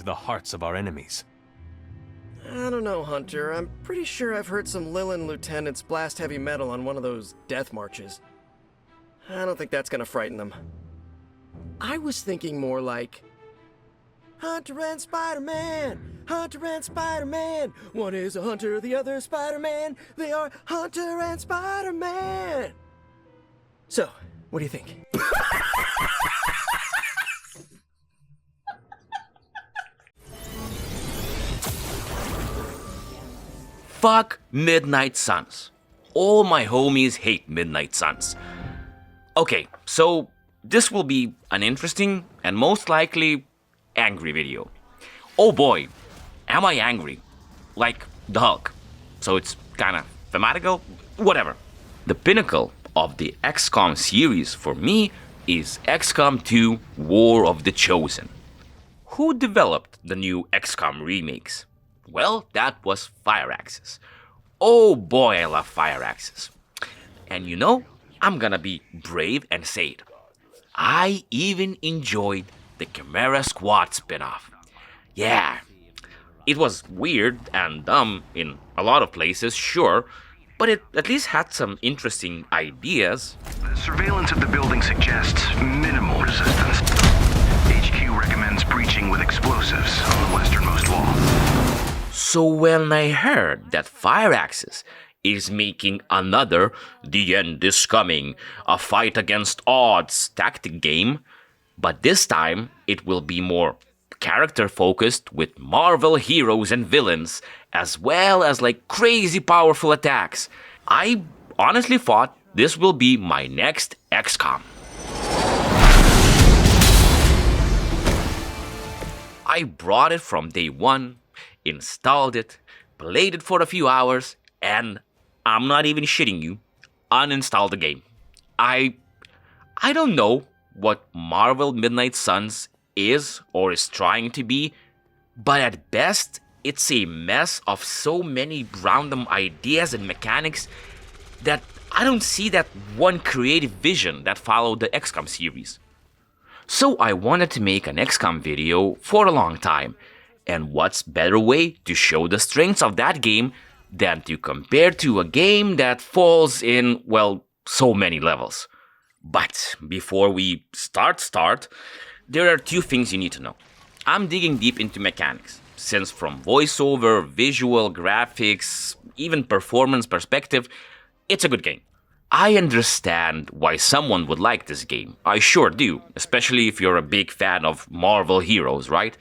into the hearts of our enemies. I don't know, Hunter. I'm pretty sure I've heard some Lilin lieutenants blast heavy metal on one of those death marches. I don't think that's gonna frighten them. I was thinking more like, Hunter and Spider-Man! Hunter and Spider-Man! One is a hunter, the other Spider-Man! They are Hunter and Spider-Man! So, what do you think? Fuck Midnight Suns. All my homies hate Midnight Suns. Okay, so this will be an interesting and most likely angry video. Oh boy, am I angry. Like the Hulk. So it's kinda thematical, whatever. The pinnacle of the XCOM series for me is XCOM 2 War of the Chosen. Who developed the new XCOM remakes? Well, that was Fireaxis. Oh boy, I love Fireaxis. And you know, I'm gonna be brave and say it. I even enjoyed the Chimera Squad spin-off. Yeah, it was weird and dumb in a lot of places, sure, but it at least had some interesting ideas. The surveillance of the building suggests minimal resistance. HQ recommends breaching with explosives on the westernmost wall. So when I heard that Fireaxis is making another The End is Coming, a fight against odds tactic game, but this time it will be more character focused with Marvel heroes and villains, as well as like crazy powerful attacks, I honestly thought this will be my next XCOM. I brought it from day one, installed it, played it for a few hours, and I'm not even shitting you, uninstalled the game. I don't know what Marvel Midnight Suns is or is trying to be, but at best, it's a mess of so many random ideas and mechanics that I don't see that one creative vision that followed the XCOM series. So I wanted to make an XCOM video for a long time, and what's better way to show the strengths of that game than to compare to a game that falls in, well, so many levels. But before we start, there are two things you need to know. I'm digging deep into mechanics, since from voiceover, visual, graphics, even performance perspective, it's a good game. I understand why someone would like this game. I sure do, especially if you're a big fan of Marvel heroes, right?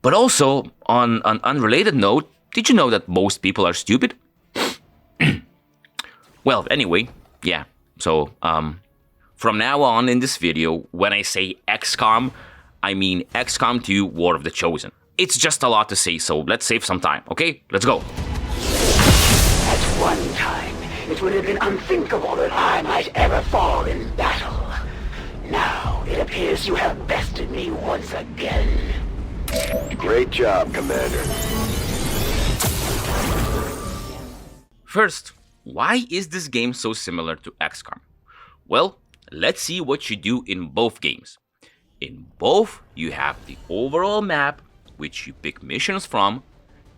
But also, on an unrelated note, did you know that most people are stupid? Well, anyway, yeah. So, from now on in this video, when I say XCOM, I mean XCOM 2 War of the Chosen. It's just a lot to say, so let's save some time, okay? Let's go. At one time, it would have been unthinkable that I might ever fall in battle. Now, it appears you have bested me once again. Great job, Commander. First, why is this game so similar to XCOM? Well, let's see what you do in both games. In both, you have the overall map, which you pick missions from,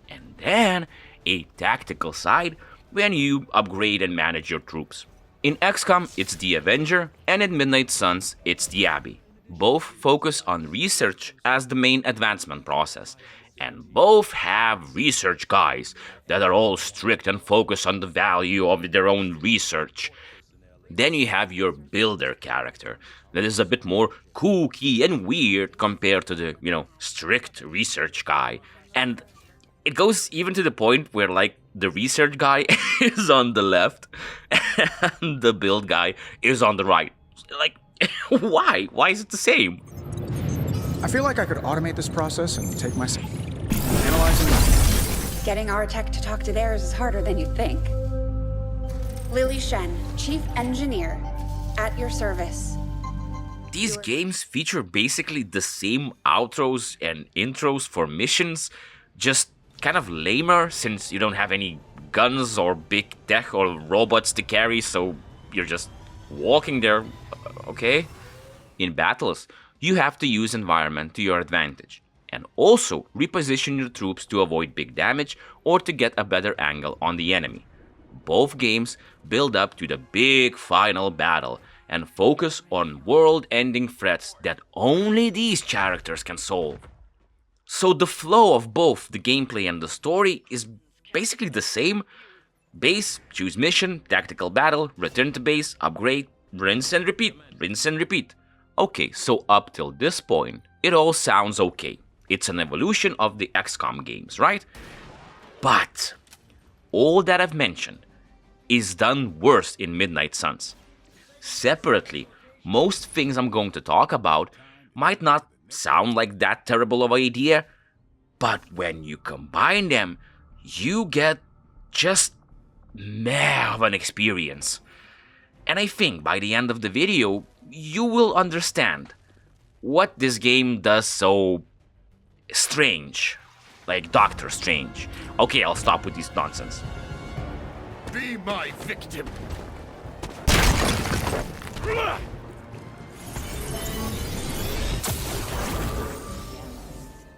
and then a tactical side when you upgrade and manage your troops. In XCOM, it's the Avenger, and in Midnight Suns, it's the Abbey. Both focus on research as the main advancement process, and both have research guys that are all strict and focus on the value of their own research. Then you have your builder character that is a bit more kooky and weird compared to the, strict research guy. And it goes even to the point where, like, the research guy is on the left and the build guy is on the right. Like, why? Why is it the same? I feel like I could automate this process and take my seat. Analyzing. Getting our tech to talk to theirs is harder than you think. Lily Shen, Chief Engineer, at your service. These games feature basically the same outros and intros for missions, just kind of lamer since you don't have any guns or big tech or robots to carry, so you're just walking there, okay? In battles, you have to use environment to your advantage. and also reposition your troops to avoid big damage or to get a better angle on the enemy. Both games build up to the big final battle and focus on world-ending threats that only these characters can solve. So the flow of both the gameplay and the story is basically the same. Base, choose mission, tactical battle, return to base, upgrade, rinse and repeat, rinse and repeat. Okay, so up till this point, it all sounds okay. It's an evolution of the XCOM games, right? But all that I've mentioned is done worse in Midnight Suns. Separately, most things I'm going to talk about might not sound like that terrible of an idea, but when you combine them, you get just meh of an experience. And I think by the end of the video, you will understand what this game does so strange. Like Doctor Strange. Okay, I'll stop with this nonsense. Be my victim.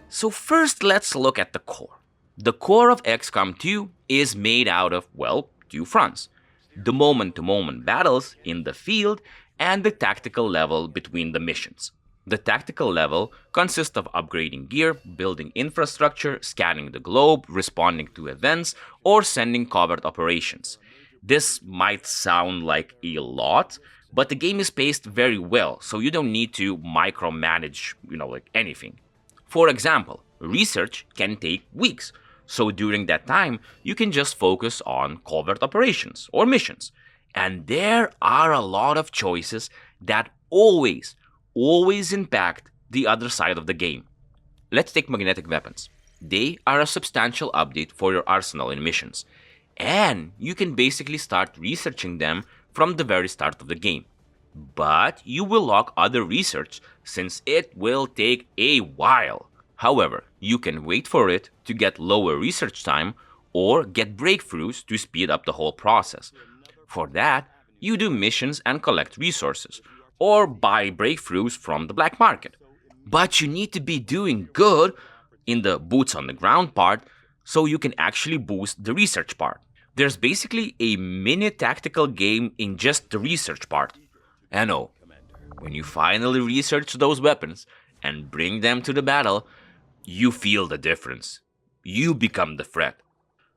So first, let's look at the core. The core of XCOM 2 is made out of, well, two fronts. The moment-to-moment battles in the field and the tactical level between the missions. The tactical level consists of upgrading gear, building infrastructure, scanning the globe, responding to events, or sending covert operations. This might sound like a lot, but the game is paced very well, so you don't need to micromanage, like anything. For example, research can take weeks, so during that time, you can just focus on covert operations or missions. And there are a lot of choices that always impact the other side of the game. Let's take magnetic weapons. They are a substantial update for your arsenal in missions, and you can basically start researching them from the very start of the game. But you will lock other research since it will take a while. However, you can wait for it to get lower research time or get breakthroughs to speed up the whole process. For that, you do missions and collect resources, or buy breakthroughs from the black market. But you need to be doing good in the boots on the ground part so you can actually boost the research part. There's basically a mini tactical game in just the research part. And oh, when you finally research those weapons and bring them to the battle, you feel the difference. You become the threat.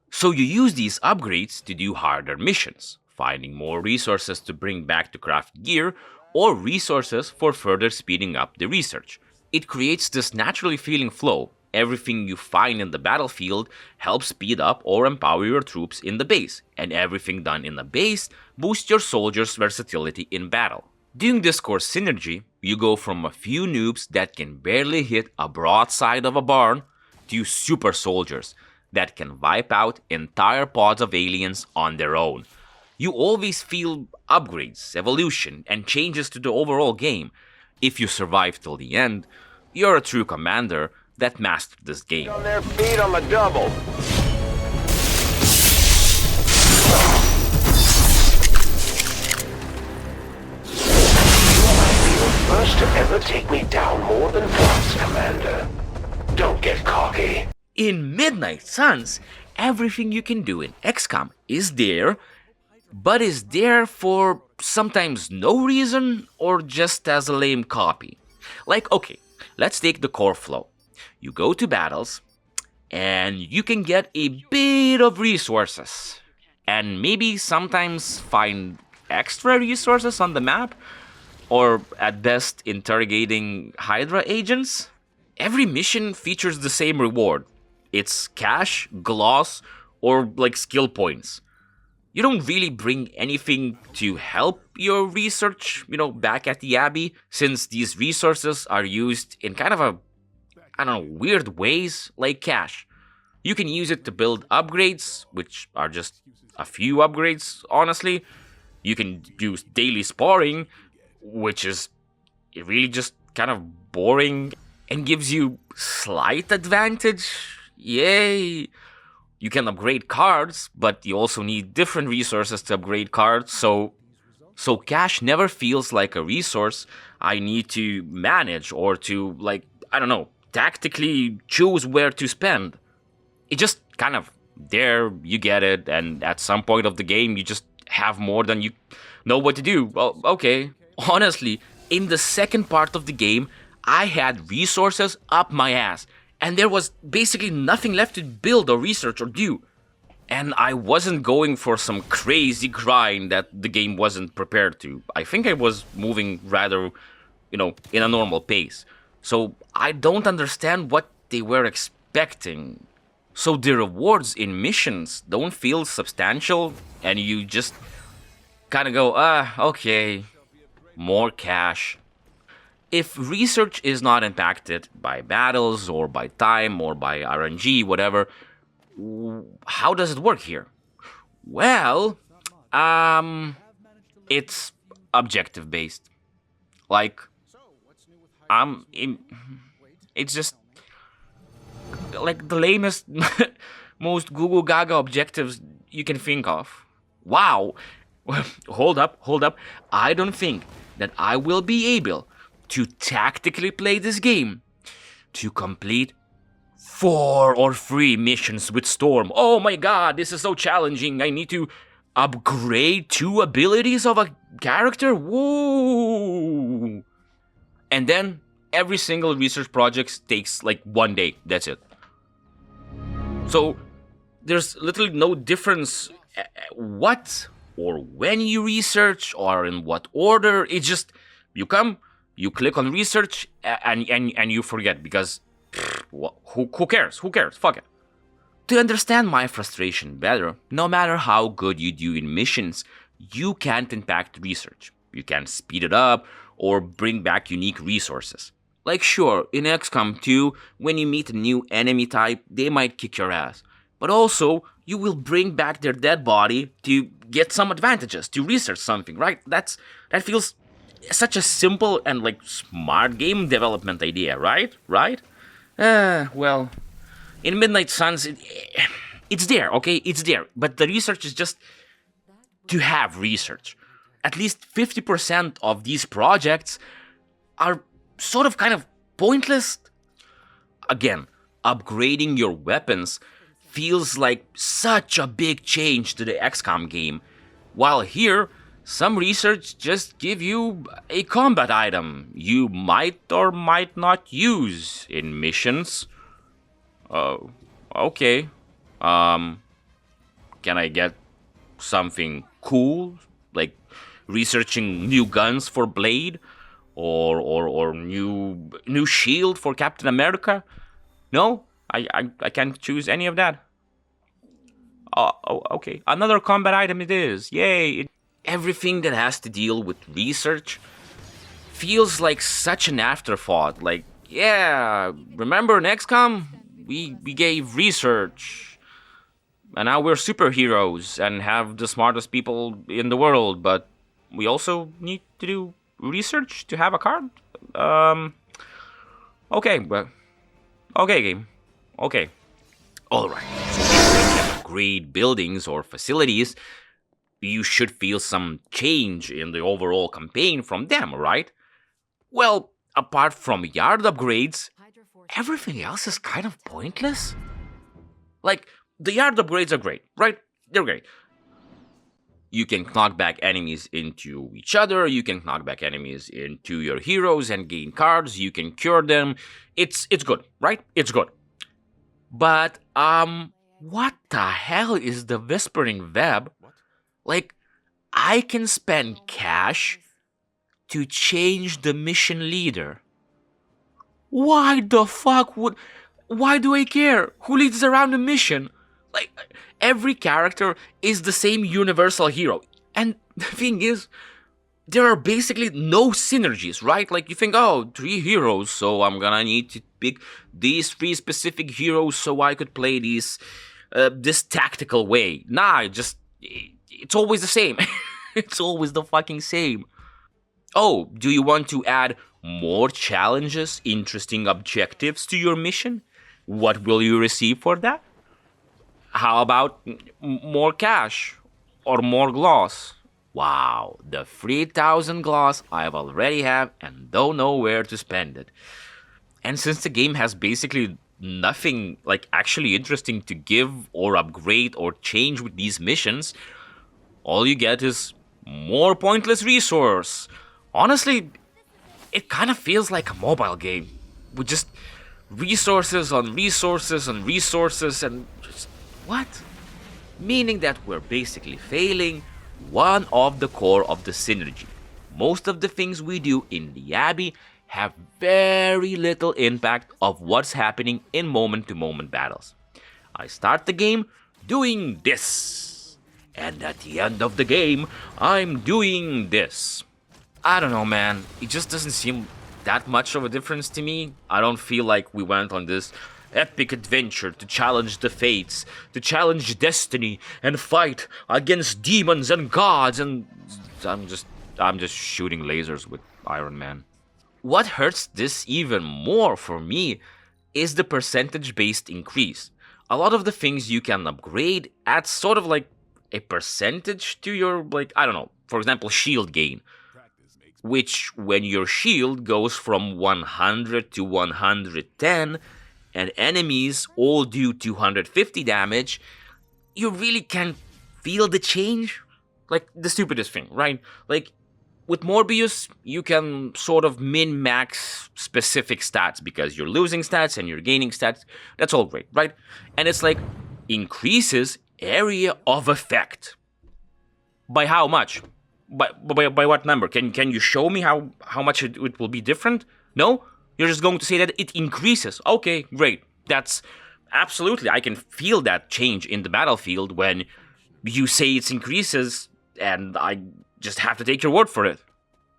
So you use these upgrades to do harder missions, finding more resources to bring back to craft gear, or resources for further speeding up the research. It creates this naturally feeling flow. Everything you find in the battlefield helps speed up or empower your troops in the base, and everything done in the base boosts your soldiers' versatility in battle. Doing this core synergy, you go from a few noobs that can barely hit a broadside of a barn to super soldiers that can wipe out entire pods of aliens on their own. You always feel upgrades, evolution, and changes to the overall game. If you survive till the end, you're a true commander that mastered this game. On their feet on the double. First to ever take me down more than once, Commander. Don't get cocky. In Midnight Suns, everything you can do in XCOM is there, but is there for sometimes no reason or just as a lame copy. Like, okay, let's take the core flow. You go to battles, and you can get a bit of resources, and maybe sometimes find extra resources on the map, or at best interrogating Hydra agents. Every mission features the same reward. It's cash, gloss, or like skill points. You don't really bring anything to help your research, back at the Abbey, since these resources are used in kind of weird ways, like cash. You can use it to build upgrades, which are just a few upgrades, honestly. You can use daily sparring, which is really just kind of boring and gives you slight advantage. Yay! You can upgrade cards, but you also need different resources to upgrade cards, so cash never feels like a resource I need to manage or to, tactically choose where to spend. It just kind of there, you get it, and at some point of the game, you just have more than you know what to do. Well, okay. Honestly, in the second part of the game, I had resources up my ass, and there was basically nothing left to build or research or do. And I wasn't going for some crazy grind that the game wasn't prepared to. I think I was moving rather, in a normal pace. So I don't understand what they were expecting. So the rewards in missions don't feel substantial, and you just kind of go, okay, more cash. If research is not impacted by battles or by time or by RNG, whatever, how does it work here? Well, it's objective based. Like, it's just like the lamest, most Google Gaga objectives you can think of. Wow. Hold up. I don't think that I will be able to tactically play this game to complete 4 or 3 missions with Storm. Oh my god, this is so challenging. I need to upgrade 2 abilities of a character? Whoa! And then every single research project takes like 1 day. That's it. So there's literally no difference what or when you research or in what order. It's just you come, you click on research, and you forget because who cares? Who cares? Fuck it. To understand my frustration better, no matter how good you do in missions, you can't impact research. You can't speed it up or bring back unique resources. Like sure, in XCOM 2, when you meet a new enemy type, they might kick your ass. But also, you will bring back their dead body to get some advantages, to research something, right? That feels such a simple and like smart game development idea, right? Right? Well, in Midnight Suns, it's there, okay? It's there. But the research is just to have research. At least 50% of these projects are sort of kind of pointless. Again, upgrading your weapons feels like such a big change to the XCOM game. While here, some research just give you a combat item you might or might not use in missions. Oh, okay. Can I get something cool? Like researching new guns for Blade? Or new shield for Captain America? No? I can't choose any of that. Oh, okay. Another combat item it is. Yay! Everything that has to deal with research feels like such an afterthought. Like, yeah, remember in XCOM? We gave research. And now we're superheroes and have the smartest people in the world, but we also need to do research to have a card? Okay, but... Okay, game. Okay. Alright. So if you upgrade buildings or facilities, you should feel some change in the overall campaign from them, right? Well, apart from yard upgrades, everything else is kind of pointless. Like, the yard upgrades are great, right? They're great. You can knock back enemies into each other, you can knock back enemies into your heroes and gain cards, you can cure them. It's good, right? It's good. But, what the hell is the Whispering Web? Like, I can spend cash to change the mission leader. Why the fuck why do I care? Who leads around the mission? Like, every character is the same universal hero. And the thing is, there are basically no synergies, right? Like, you think, oh, 3 heroes, so I'm gonna need to pick these 3 specific heroes so I could play this tactical way. Nah, it's always the same. It's always the fucking same. Oh, do you want to add more challenges, interesting objectives to your mission? What will you receive for that? How about more cash or more gloss? Wow, the 3,000 gloss I already have and don't know where to spend it. And since the game has basically nothing like actually interesting to give or upgrade or change with these missions, all you get is more pointless resource. Honestly, it kind of feels like a mobile game with just resources on resources on resources and just what? Meaning that we're basically failing one of the core of the synergy. Most of the things we do in the Abbey have very little impact of what's happening in moment-to-moment battles. I start the game doing this, and at the end of the game, I'm doing this. I don't know, man. It just doesn't seem that much of a difference to me. I don't feel like we went on this epic adventure to challenge the fates, to challenge destiny, and fight against demons and gods, and I'm just shooting lasers with Iron Man. What hurts this even more for me is the percentage-based increase. A lot of the things you can upgrade add sort of like a percentage to your, like, I don't know, for example, shield gain, which when your shield goes from 100 to 110, and enemies all do 250 damage, you really can't feel the change. Like, the stupidest thing, right? Like, with Morbius, you can sort of min-max specific stats because you're losing stats and you're gaining stats. That's all great, right? And it's like, increases area of effect. By how much? By what number? Can you show me how much it will be different? No? You're just going to say that it increases. Okay, great. That's absolutely, I can feel that change in the battlefield when you say it increases, and I just have to take your word for it.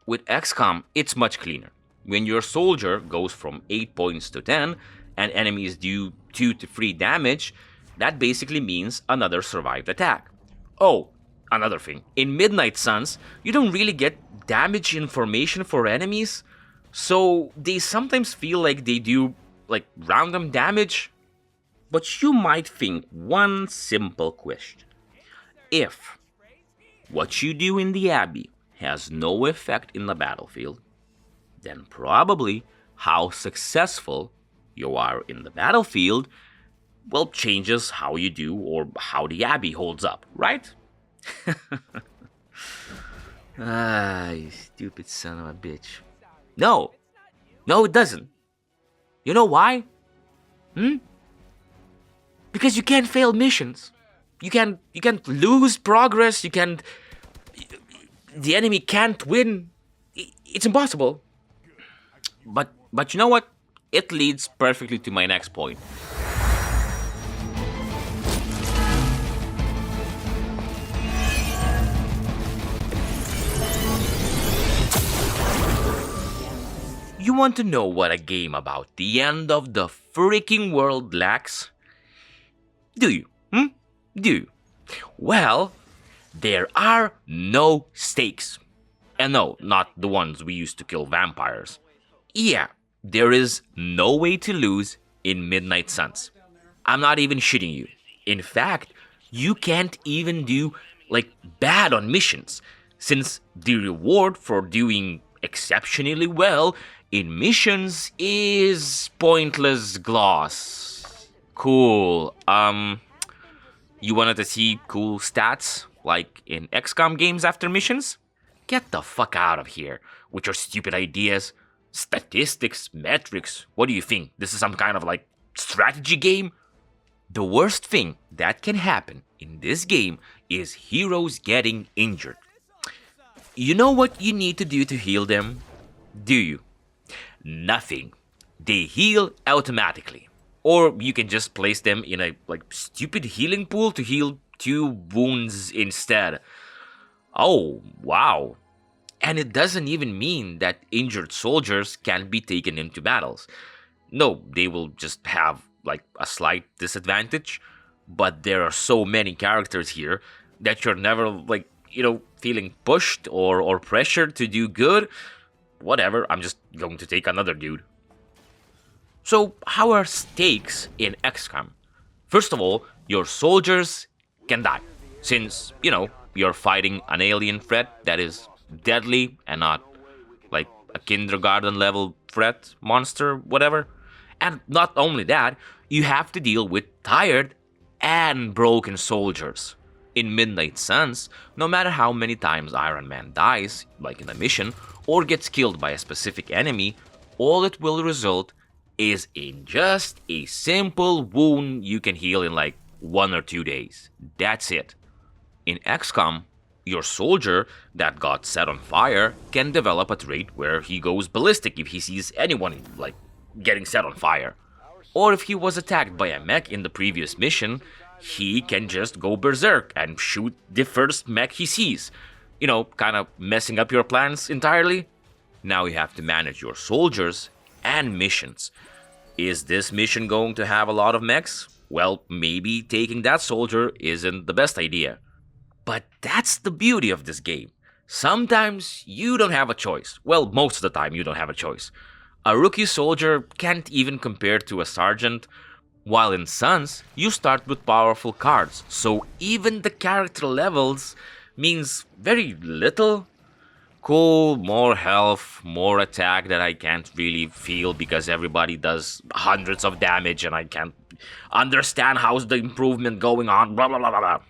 With XCOM, it's much cleaner. When your soldier goes from 8 points to 10, and enemies do 2 to 3 damage, that basically means another survived attack. Oh, another thing. In Midnight Suns, you don't really get damage information for enemies, so they sometimes feel like they do, like, random damage. But you might think one simple question. If what you do in the Abbey has no effect in the battlefield, then probably how successful you are in the battlefield, well, changes how you do or how the Abbey holds up, right? You stupid son of a bitch. No, it doesn't. You know why? Because you can't fail missions. You can't lose progress. You can't. The enemy can't win. It's impossible. But you know what? It leads perfectly to my next point. You want to know what a game about the end of the freaking world lacks? Do you? Do you? Well, there are no stakes. And no, not the ones we used to kill vampires. Yeah, there is no way to lose in Midnight Suns. I'm not even shitting you. In fact, you can't even do, like, bad on missions, since the reward for doing exceptionally well in missions is pointless gloss. Cool. You wanted to see cool stats, like in XCOM games after missions? Get the fuck out of here with your stupid ideas. Statistics, metrics, what do you think? This is some kind of, like, strategy game? The worst thing that can happen in this game is heroes getting injured. You know what you need to do to heal them? Do you? Nothing. They heal automatically. Or you can just place them in a, like, stupid healing pool to heal 2 wounds instead. Oh, wow. And it doesn't even mean that injured soldiers can't be taken into battles. No, they will just have, like, a slight disadvantage. But there are so many characters here that you're never, like, feeling pushed or pressured to do good. Whatever, I'm just going to take another dude. So, how are stakes in XCOM? First of all, your soldiers can die, since, you're fighting an alien threat that is deadly and not, like, a kindergarten level threat, monster, whatever. And not only that, you have to deal with tired and broken soldiers. In Midnight Suns, no matter how many times Iron Man dies, like in a mission, or gets killed by a specific enemy, all it will result is in just a simple wound you can heal in like 1 or 2 days. That's it. In XCOM, your soldier that got set on fire can develop a trait where he goes ballistic if he sees anyone like getting set on fire. Or if he was attacked by a mech in the previous mission, he can just go berserk and shoot the first mech he sees. You know, kind of messing up your plans entirely. Now you have to manage your soldiers and missions. Is this mission going to have a lot of mechs? Well, maybe taking that soldier isn't the best idea. But that's the beauty of this game. Sometimes you don't have a choice. Well, most of the time you don't have a choice. A rookie soldier can't even compare to a sergeant, while in Suns, you start with powerful cards, so even the character levels means very little. Cool, more health, more attack that I can't really feel because everybody does hundreds of damage and I can't understand how's the improvement going on, blah blah blah blah blah.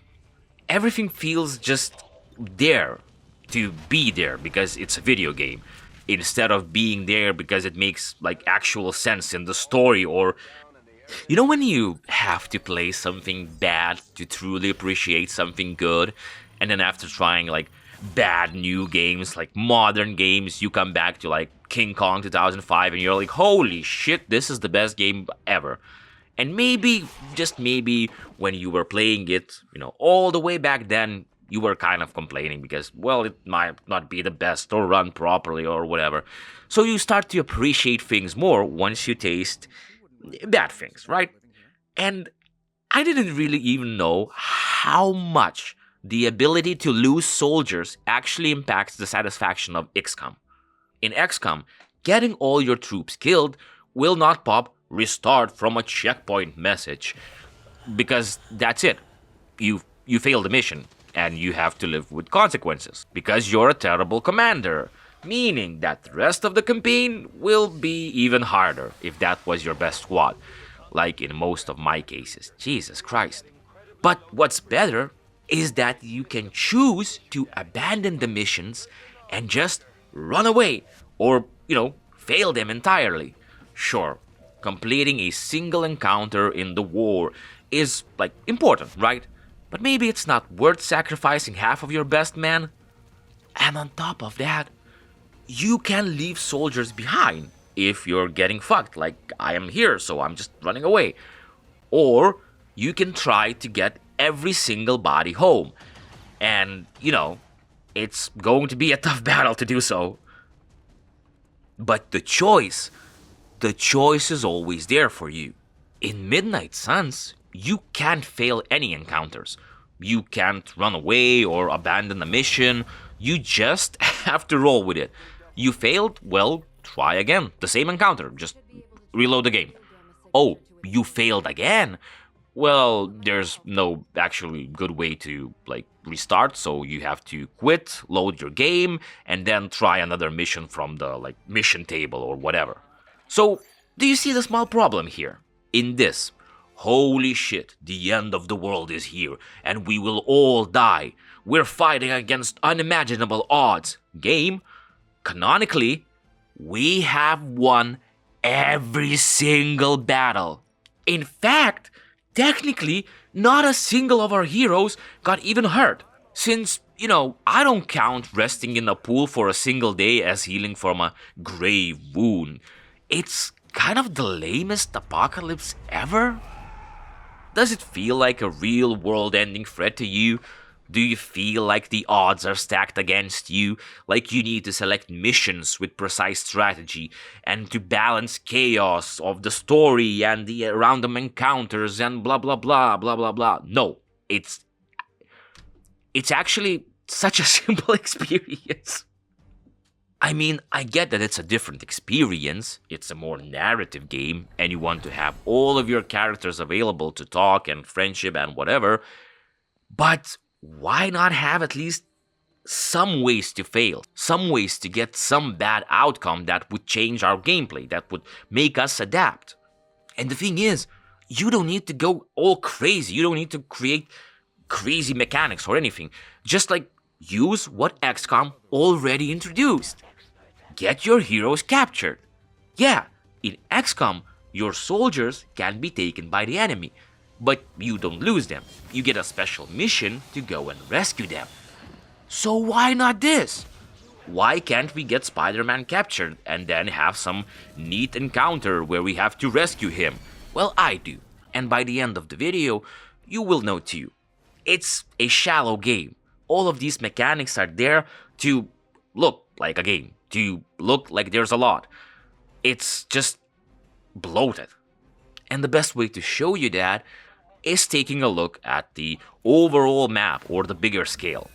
Everything feels just there to be there because it's a video game, instead of being there because it makes like actual sense in the story. Or you know when you have to play something bad to truly appreciate something good, and then after trying like bad new games, like modern games, you come back to like King Kong 2005 and you're like, holy shit, this is the best game ever. And maybe, just maybe, when you were playing it, you know, all the way back then, you were kind of complaining because, well, it might not be the best or run properly or whatever. So you start to appreciate things more once you taste bad things, right? And I didn't really even know how much the ability to lose soldiers actually impacts the satisfaction of XCOM. In XCOM, getting all your troops killed will not pop restart from a checkpoint message, because that's it. You failed the mission and you have to live with consequences because you're a terrible commander, meaning that the rest of the campaign will be even harder if that was your best squad, like in most of my cases. Jesus Christ. But what's better is that you can choose to abandon the missions and just run away or, you know, fail them entirely. Sure, completing a single encounter in the war is, like, important, right? But maybe it's not worth sacrificing half of your best men. And on top of that, you can leave soldiers behind if you're getting fucked, like I am here, so I'm just running away. Or you can try to get every single body home. And, you know, it's going to be a tough battle to do so. But the choice is always there for you. In Midnight Suns, you can't fail any encounters. You can't run away or abandon a mission. You just have to roll with it. You failed? Well, try again. The same encounter. Just reload the game. Oh, you failed again? Well, there's no actually good way to, like, restart, so you have to quit, load your game, and then try another mission from the, like, mission table or whatever. So, do you see the small problem here? In this, holy shit, the end of the world is here, and we will all die. We're fighting against unimaginable odds. Game, canonically, we have won every single battle. In fact, technically, not a single of our heroes got even hurt. Since, you know, I don't count resting in a pool for a single day as healing from a grave wound. It's kind of the lamest apocalypse ever. Does it feel like a real world-ending threat to you? Do you feel like the odds are stacked against you? Like you need to select missions with precise strategy and to balance chaos of the story and the random encounters and blah blah blah blah blah blah. No, it's actually such a simple experience. I mean, I get that it's a different experience. It's a more narrative game and you want to have all of your characters available to talk and friendship and whatever. But why not have at least some ways to fail, some ways to get some bad outcome that would change our gameplay, that would make us adapt. And the thing is, you don't need to go all crazy. You don't need to create crazy mechanics or anything. Just like use what XCOM already introduced. Get your heroes captured. Yeah, in XCOM, your soldiers can be taken by the enemy, but you don't lose them. You get a special mission to go and rescue them. So why not this? Why can't we get Spider-Man captured and then have some neat encounter where we have to rescue him? Well, I do. And by the end of the video, you will know too. It's a shallow game. All of these mechanics are there to look like a game, to look like there's a lot. It's just bloated. And the best way to show you that is taking a look at the overall map or the bigger scale.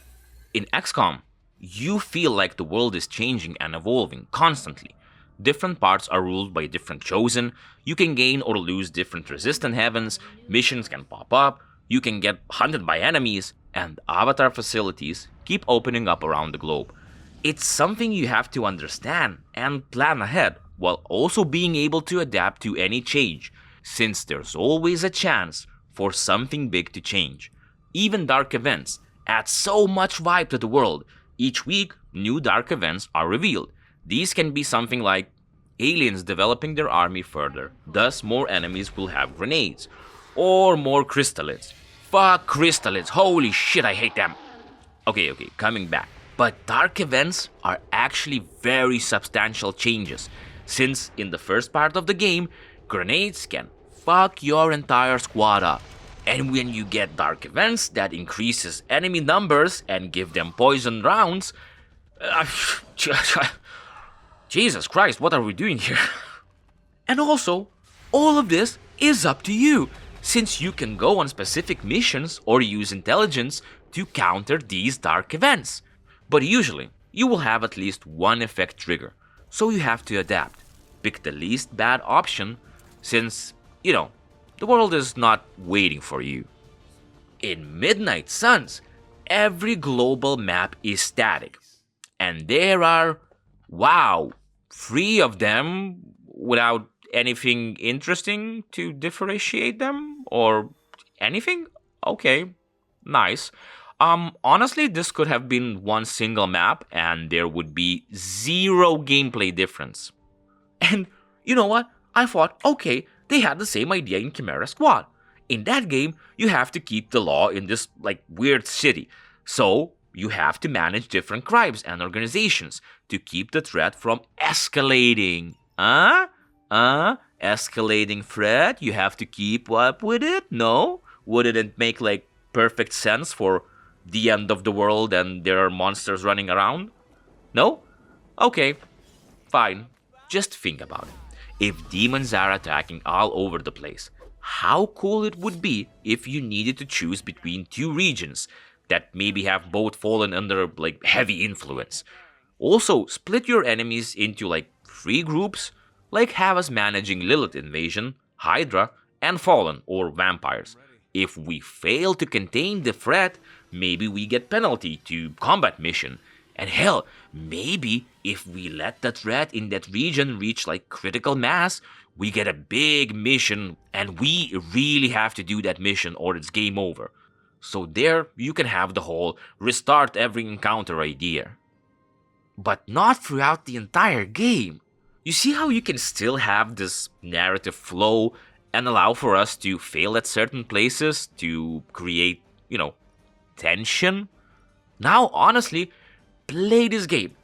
In XCOM, you feel like the world is changing and evolving constantly. Different parts are ruled by different chosen, you can gain or lose different resistant heavens, missions can pop up, you can get hunted by enemies, and avatar facilities keep opening up around the globe. It's something you have to understand and plan ahead, while also being able to adapt to any change, since there's always a chance for something big to change. Even dark events add so much vibe to the world. Each week, new dark events are revealed. These can be something like aliens developing their army further, thus more enemies will have grenades, or more crystallids. Fuck crystallids, holy shit, I hate them. Okay, coming back. But dark events are actually very substantial changes, since in the first part of the game, grenades can fuck your entire squad up. And when you get dark events that increases enemy numbers and give them poison rounds, Jesus Christ, what are we doing here? And also, all of this is up to you, since you can go on specific missions or use intelligence to counter these dark events. But usually, you will have at least one effect trigger, so you have to adapt. Pick the least bad option, since, the world is not waiting for you. In Midnight Suns, every global map is static, and there are, 3 of them without anything interesting to differentiate them, or anything? Okay, nice. Honestly, this could have been one single map, and there would be 0 gameplay difference. And you know what? I thought, okay, they had the same idea in Chimera Squad. In that game, you have to keep the law in this, weird city. So, you have to manage different crimes and organizations to keep the threat from escalating. Escalating threat? You have to keep up with it? No? Wouldn't it make, perfect sense for the end of the world and there are monsters running around? No? Okay, fine. Just think about it. If demons are attacking all over the place, how cool it would be if you needed to choose between 2 regions that maybe have both fallen under heavy influence. Also, split your enemies into 3 groups, have us managing Lilith invasion, Hydra, and Fallen or vampires. If we fail to contain the threat, maybe we get penalty to combat mission. And hell, maybe if we let the threat in that region reach critical mass, we get a big mission and we really have to do that mission or it's game over. So there you can have the whole restart every encounter idea. But not throughout the entire game. You see how you can still have this narrative flow and allow for us to fail at certain places to create, tension? Now, honestly, play this game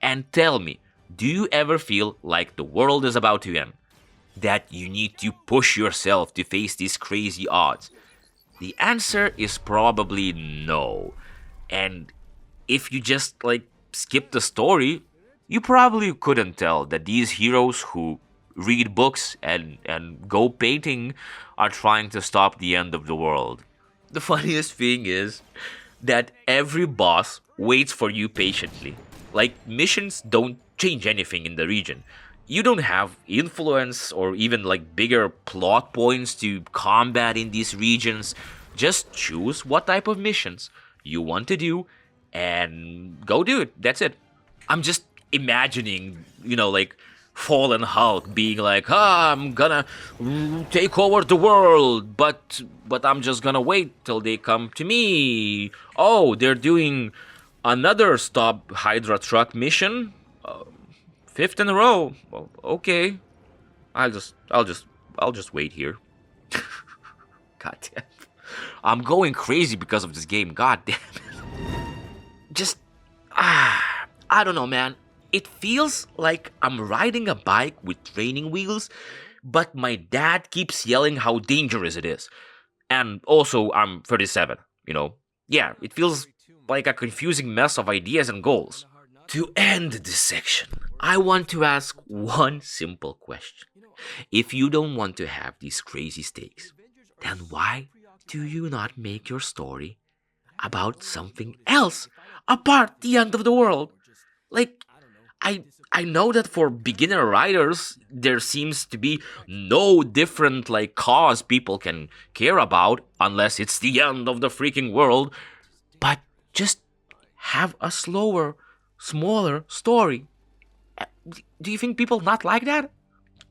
and tell me, do you ever feel like the world is about to end? That you need to push yourself to face these crazy odds? The answer is probably no. And if you just skip the story, you probably couldn't tell that these heroes who read books and go painting are trying to stop the end of the world. The funniest thing is that every boss waits for you patiently. Missions don't change anything in the region. You don't have influence or even bigger plot points to combat in these regions. Just choose what type of missions you want to do and go do it. That's it. I'm just imagining, like fallen Hulk being like, I'm gonna take over the world, but I'm just gonna wait till they come to me. Oh, they're doing another stop Hydra truck mission, 5th in a row. Well, okay, I'll just wait here. God damn, I'm going crazy because of this game. God damn it. Just I don't know, man. It feels like I'm riding a bike with training wheels, but my dad keeps yelling how dangerous it is. And also, I'm 37, Yeah, it feels like a confusing mess of ideas and goals. To end this section, I want to ask one simple question. If you don't want to have these crazy stakes, then why do you not make your story about something else apart the end of the world? Like, I know that for beginner writers, there seems to be no different cause people can care about unless it's the end of the freaking world. But just have a slower, smaller story. Do you think people not like that?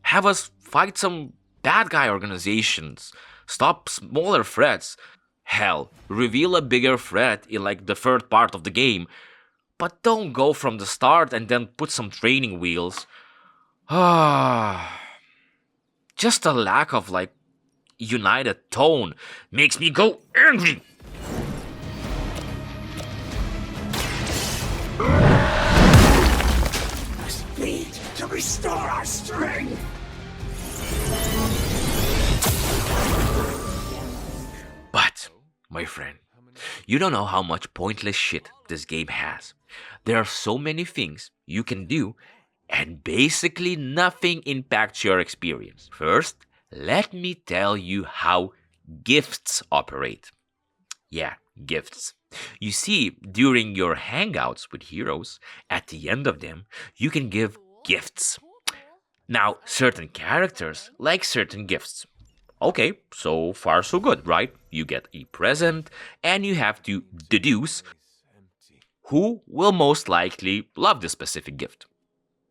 Have us fight some bad guy organizations, stop smaller threats. Hell, reveal a bigger threat in the third part of the game. But don't go from the start and then put some training wheels. Just a lack of united tone makes me go angry. We need to restore our strength. But, my friend, you don't know how much pointless shit this game has. There are so many things you can do, and basically nothing impacts your experience. First, let me tell you how gifts operate. Yeah, gifts. You see, during your hangouts with heroes, at the end of them, you can give gifts. Now, certain characters like certain gifts. Okay, so far so good, right? You get a present, and you have to deduce who will most likely love this specific gift.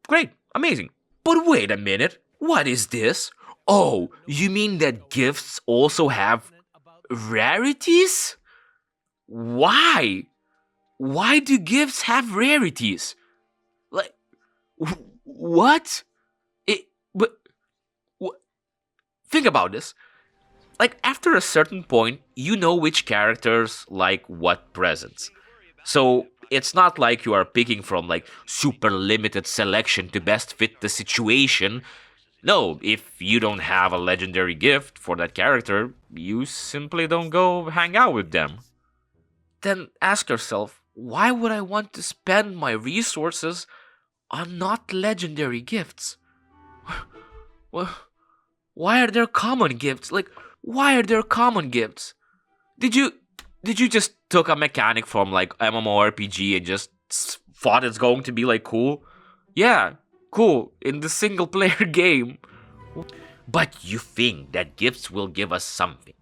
Great, amazing. But wait a minute, what is this? Oh, you mean that gifts also have rarities? Why? Why do gifts have rarities? What? Think about this. After a certain point, you know which characters like what presents. So it's not like you are picking from super limited selection to best fit the situation. No, if you don't have a legendary gift for that character, you simply don't go hang out with them. Then ask yourself, why would I want to spend my resources on not legendary gifts? Well, why are there common gifts? Why are there common gifts? Did you just took a mechanic from MMORPG and just thought it's going to be cool? Yeah, cool in the single player game. But you think that gifts will give us something.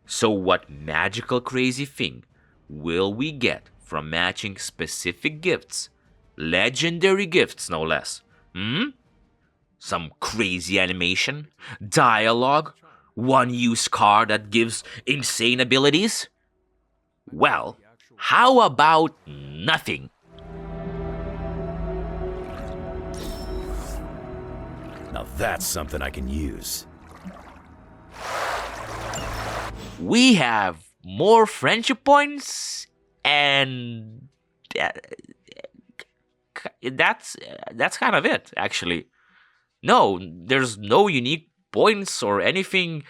So what magical crazy thing will we get from matching specific gifts? Legendary gifts, no less. Some crazy animation? Dialogue? One-use car that gives insane abilities? Well, how about nothing? Now that's something I can use. We have more friendship points, and that's kind of it, actually. No, there's no unique points or anything,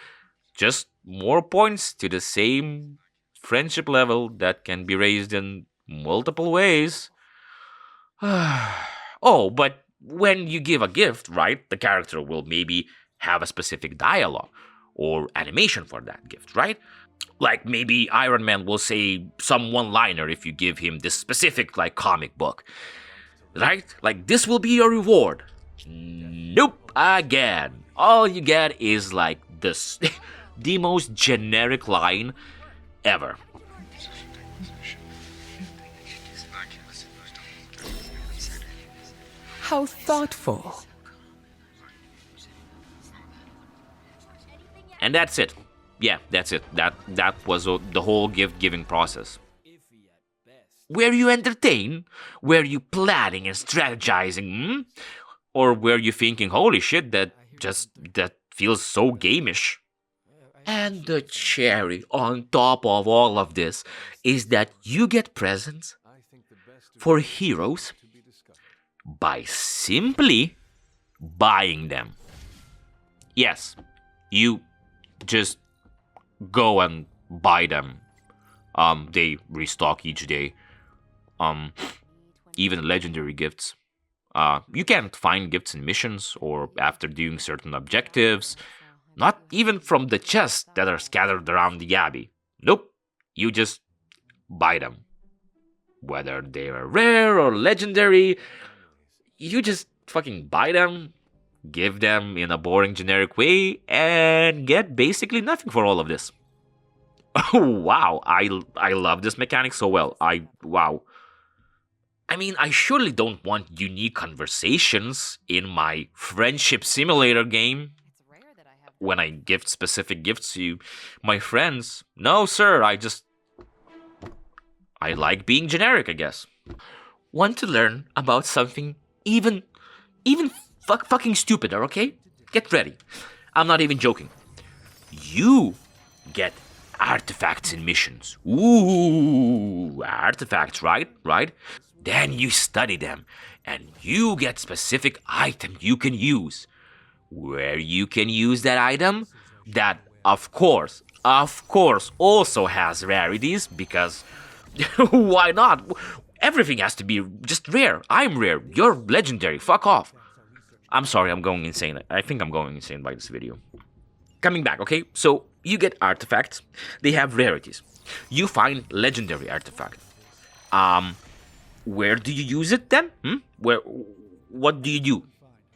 just more points to the same friendship level that can be raised in multiple ways. Oh, but when you give a gift, right, the character will maybe have a specific dialogue or animation for that gift, right? Maybe Iron Man will say some one-liner if you give him this specific comic book, right? This will be your reward. Nope, again. All you get is this the most generic line ever. How thoughtful. And that's it. Yeah, that's it. That was the whole gift-giving process. Were you entertained? Were you planning and strategizing? Or were you thinking, holy shit, that feels so gamish? And the cherry on top of all of this is that you get presents for heroes by simply buying them. Yes, you just go and buy them. They restock each day. Even legendary gifts. You can't find gifts in missions or after doing certain objectives. Not even from the chests that are scattered around the abbey. Nope. You just buy them. Whether they are rare or legendary, you just fucking buy them, give them in a boring generic way, and get basically nothing for all of this. Wow, I love this mechanic so well. Wow. I mean, I surely don't want unique conversations in my friendship simulator game when I gift specific gifts to my friends. No, sir, I like being generic, I guess. Want to learn about something even fucking stupider, okay? Get ready. I'm not even joking. You get artifacts in missions. Ooh, artifacts, right? Then you study them, and you get specific item you can use. Where you can use that item, that of course also has rarities, because why not? Everything has to be just rare. I'm rare. You're legendary. Fuck off. I'm sorry, I'm going insane. I think I'm going insane by this video. Coming back, okay? So you get artifacts. They have rarities. You find legendary artifact. Where do you use it then? What do you do?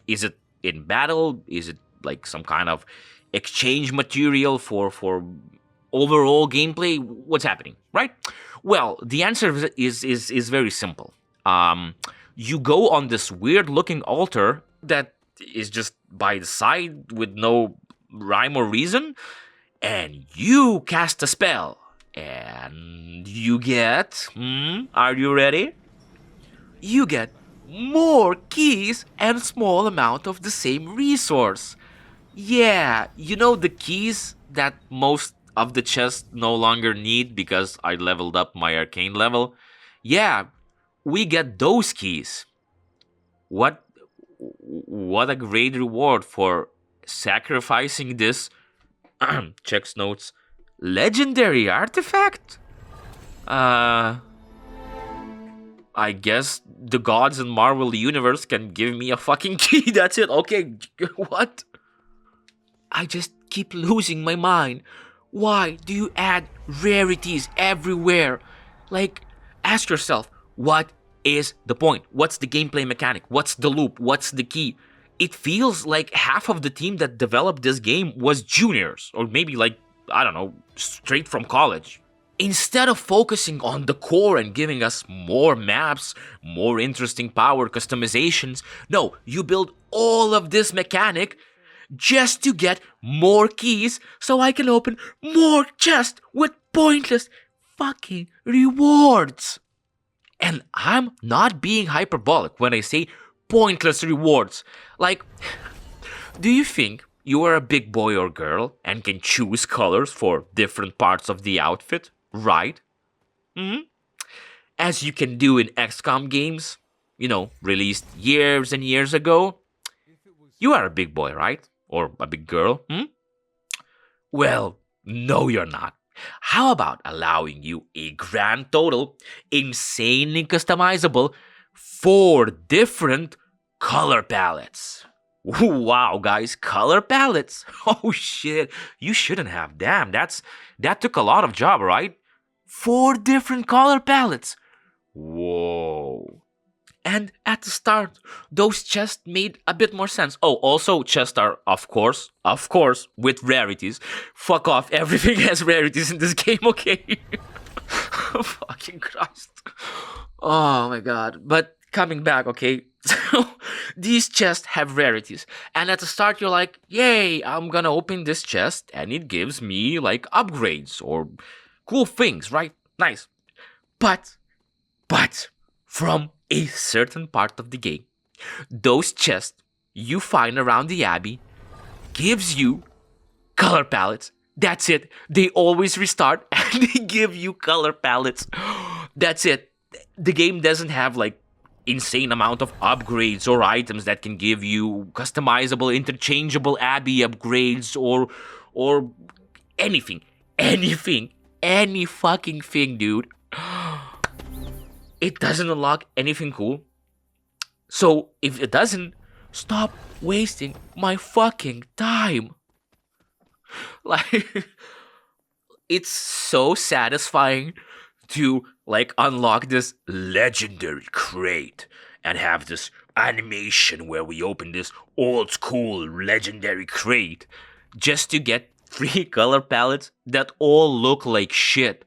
Is it in battle? Is it like some kind of exchange material for overall gameplay? What's happening, right? Well, the answer is very simple. You go on this weird looking altar that is just by the side with no rhyme or reason, and you cast a spell, and you get, are you ready? You get more keys and small amount of the same resource. Yeah, you know the keys that most of the chests no longer need because I leveled up my arcane level? Yeah, we get those keys. What a great reward for sacrificing this checks notes legendary artifact. I guess the gods in Marvel Universe can give me a fucking key. That's it. Okay, what? I just keep losing my mind. Why do you add rarities everywhere? Like, ask yourself, what is the point? What's the gameplay mechanic? What's the loop? What's the key? It feels like half of the team that developed this game was juniors, or maybe like, I don't know, straight from college. Instead of focusing on the core and giving us more maps, more interesting power customizations, no, you build all of this mechanic just to get more keys so I can open more chests with pointless fucking rewards. And I'm not being hyperbolic when I say pointless rewards. Like, do you think you are a big boy or girl and can choose colors for different parts of the outfit? Right? As you can do in XCOM games, released years and years ago. You are a big boy, right? Or a big girl? Well, no you're not. How about allowing you a grand total, insanely customizable, 4 different color palettes? Wow, guys, color palettes. Oh shit, you shouldn't have. Damn, that took a lot of job, right? 4 different color palettes. Whoa. And at the start, those chests made a bit more sense. Oh, also, chests are, of course, with rarities. Fuck off, everything has rarities in this game, okay? Fucking Christ. Oh my god. But coming back, okay? So these chests have rarities, and at the start you're like, yay, I'm gonna open this chest and it gives me like upgrades or cool things, right? Nice. But from a certain part of the game, those chests you find around the Abbey gives you color palettes. That's it. They always restart and they give you color palettes. That's it. The game doesn't have like insane amount of upgrades or items that can give you customizable, interchangeable Abbey upgrades or anything. Any fucking thing, dude. It doesn't unlock anything cool. So if it doesn't, stop wasting my fucking time. Like, it's so satisfying to like unlock this legendary crate and have this animation where we open this old school legendary crate just to get 3 color palettes that all look like shit.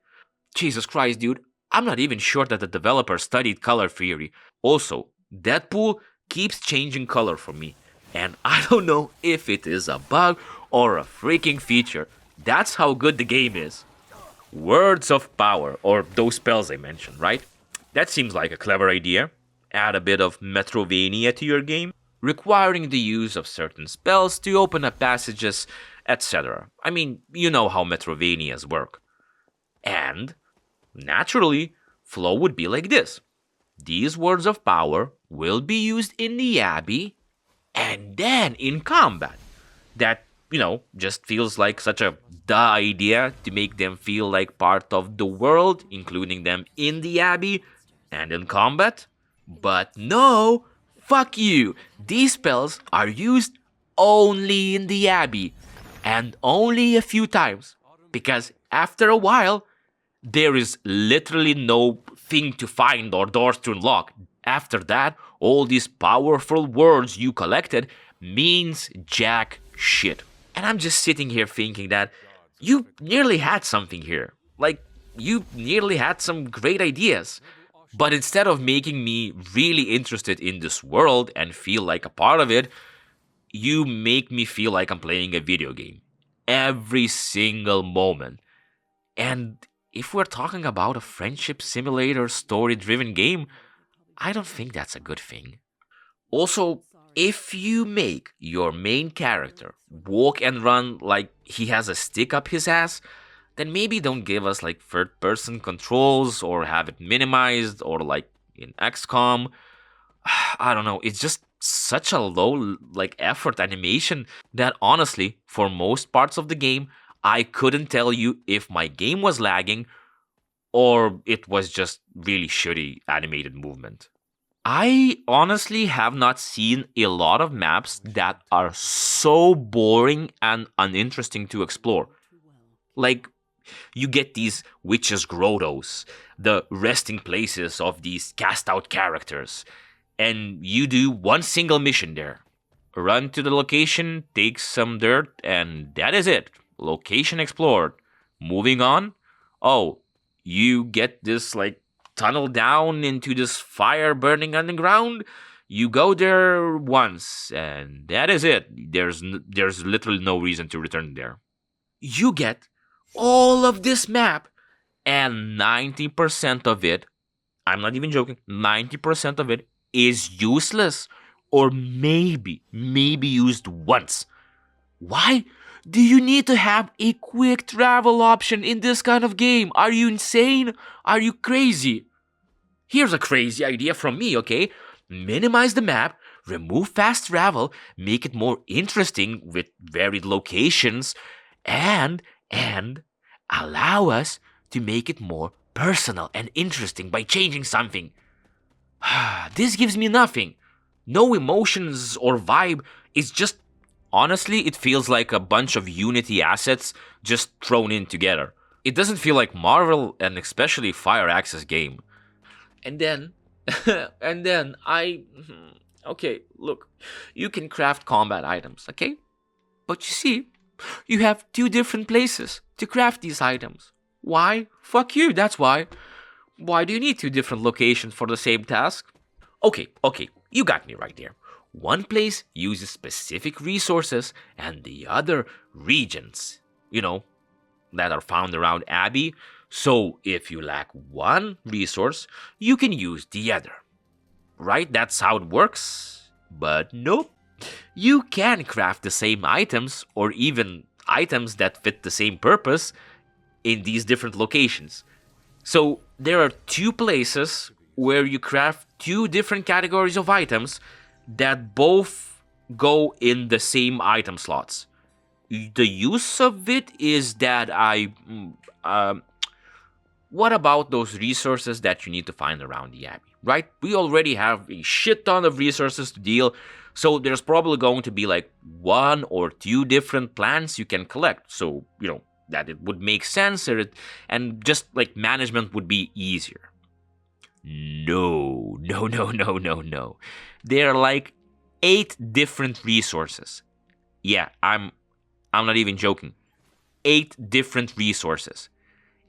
Jesus Christ, dude. I'm not even sure that the developer studied color theory. Also, Deadpool keeps changing color for me, and I don't know if it is a bug or a freaking feature. That's how good the game is. Words of power, or those spells I mentioned, right? That seems like a clever idea. Add a bit of Metrovania to your game, requiring the use of certain spells to open up passages, etc. I mean, you know how Metrovanias work. And, naturally, flow would be like this. These words of power will be used in the Abbey, and then in combat. That, just feels like such a duh idea to make them feel like part of the world, including them in the Abbey and in combat. But no, fuck you. These spells are used only in the Abbey, and only a few times, because after a while, there is literally no thing to find or doors to unlock. After that, all these powerful words you collected means jack shit. And I'm just sitting here thinking that you nearly had something here. Like, you nearly had some great ideas. But instead of making me really interested in this world and feel like a part of it, you make me feel like I'm playing a video game. Every single moment. And if we're talking about a friendship simulator story-driven game, I don't think that's a good thing. Also, if you make your main character walk and run like he has a stick up his ass, then maybe don't give us like third-person controls or have it minimized or like in XCOM. I don't know, it's just such a low like effort animation that honestly, for most parts of the game, I couldn't tell you if my game was lagging or it was just really shitty animated movement. I honestly have not seen a lot of maps that are so boring and uninteresting to explore. Like, you get these witches' grottos, the resting places of these cast-out characters, and you do one single mission there. Run to the location, take some dirt, and that is it. Location explored. Moving on. Oh, you get this, like, tunnel down into this fire burning underground. You go there once, and that is it. There's literally no reason to return there. You get all of this map, and 90% of it, I'm not even joking, 90% of it is useless, or maybe used once. Why do you need to have a quick travel option in this kind of game? Are you insane? Are you crazy? Here's a crazy idea from me, okay? Minimize the map, remove fast travel, make it more interesting with varied locations, and allow us to make it more personal and interesting by changing something. This gives me nothing. No emotions or vibe. It's just, honestly, it feels like a bunch of Unity assets just thrown in together. It doesn't feel like Marvel and especially Fire Access game. And then, okay, look, you can craft combat items, okay? But you see, you have 2 different places to craft these items. Why? Fuck you, that's why. Why do you need 2 different locations for the same task? Okay, You got me right there. One place uses specific resources and the other regions, that are found around Abbey. So if you lack one resource, you can use the other. Right? That's how it works. But nope. You can craft the same items or even items that fit the same purpose in these different locations. So there are two places where you craft two different categories of items that both go in the same item slots. The use of it is that what about those resources that you need to find around the Abbey, right? We already have a shit ton of resources to deal, so there's probably going to be like one or two different plants you can collect. So, that it would make sense and just like management would be easier. No. There are like 8 different resources. Yeah, I'm not even joking. 8 different resources.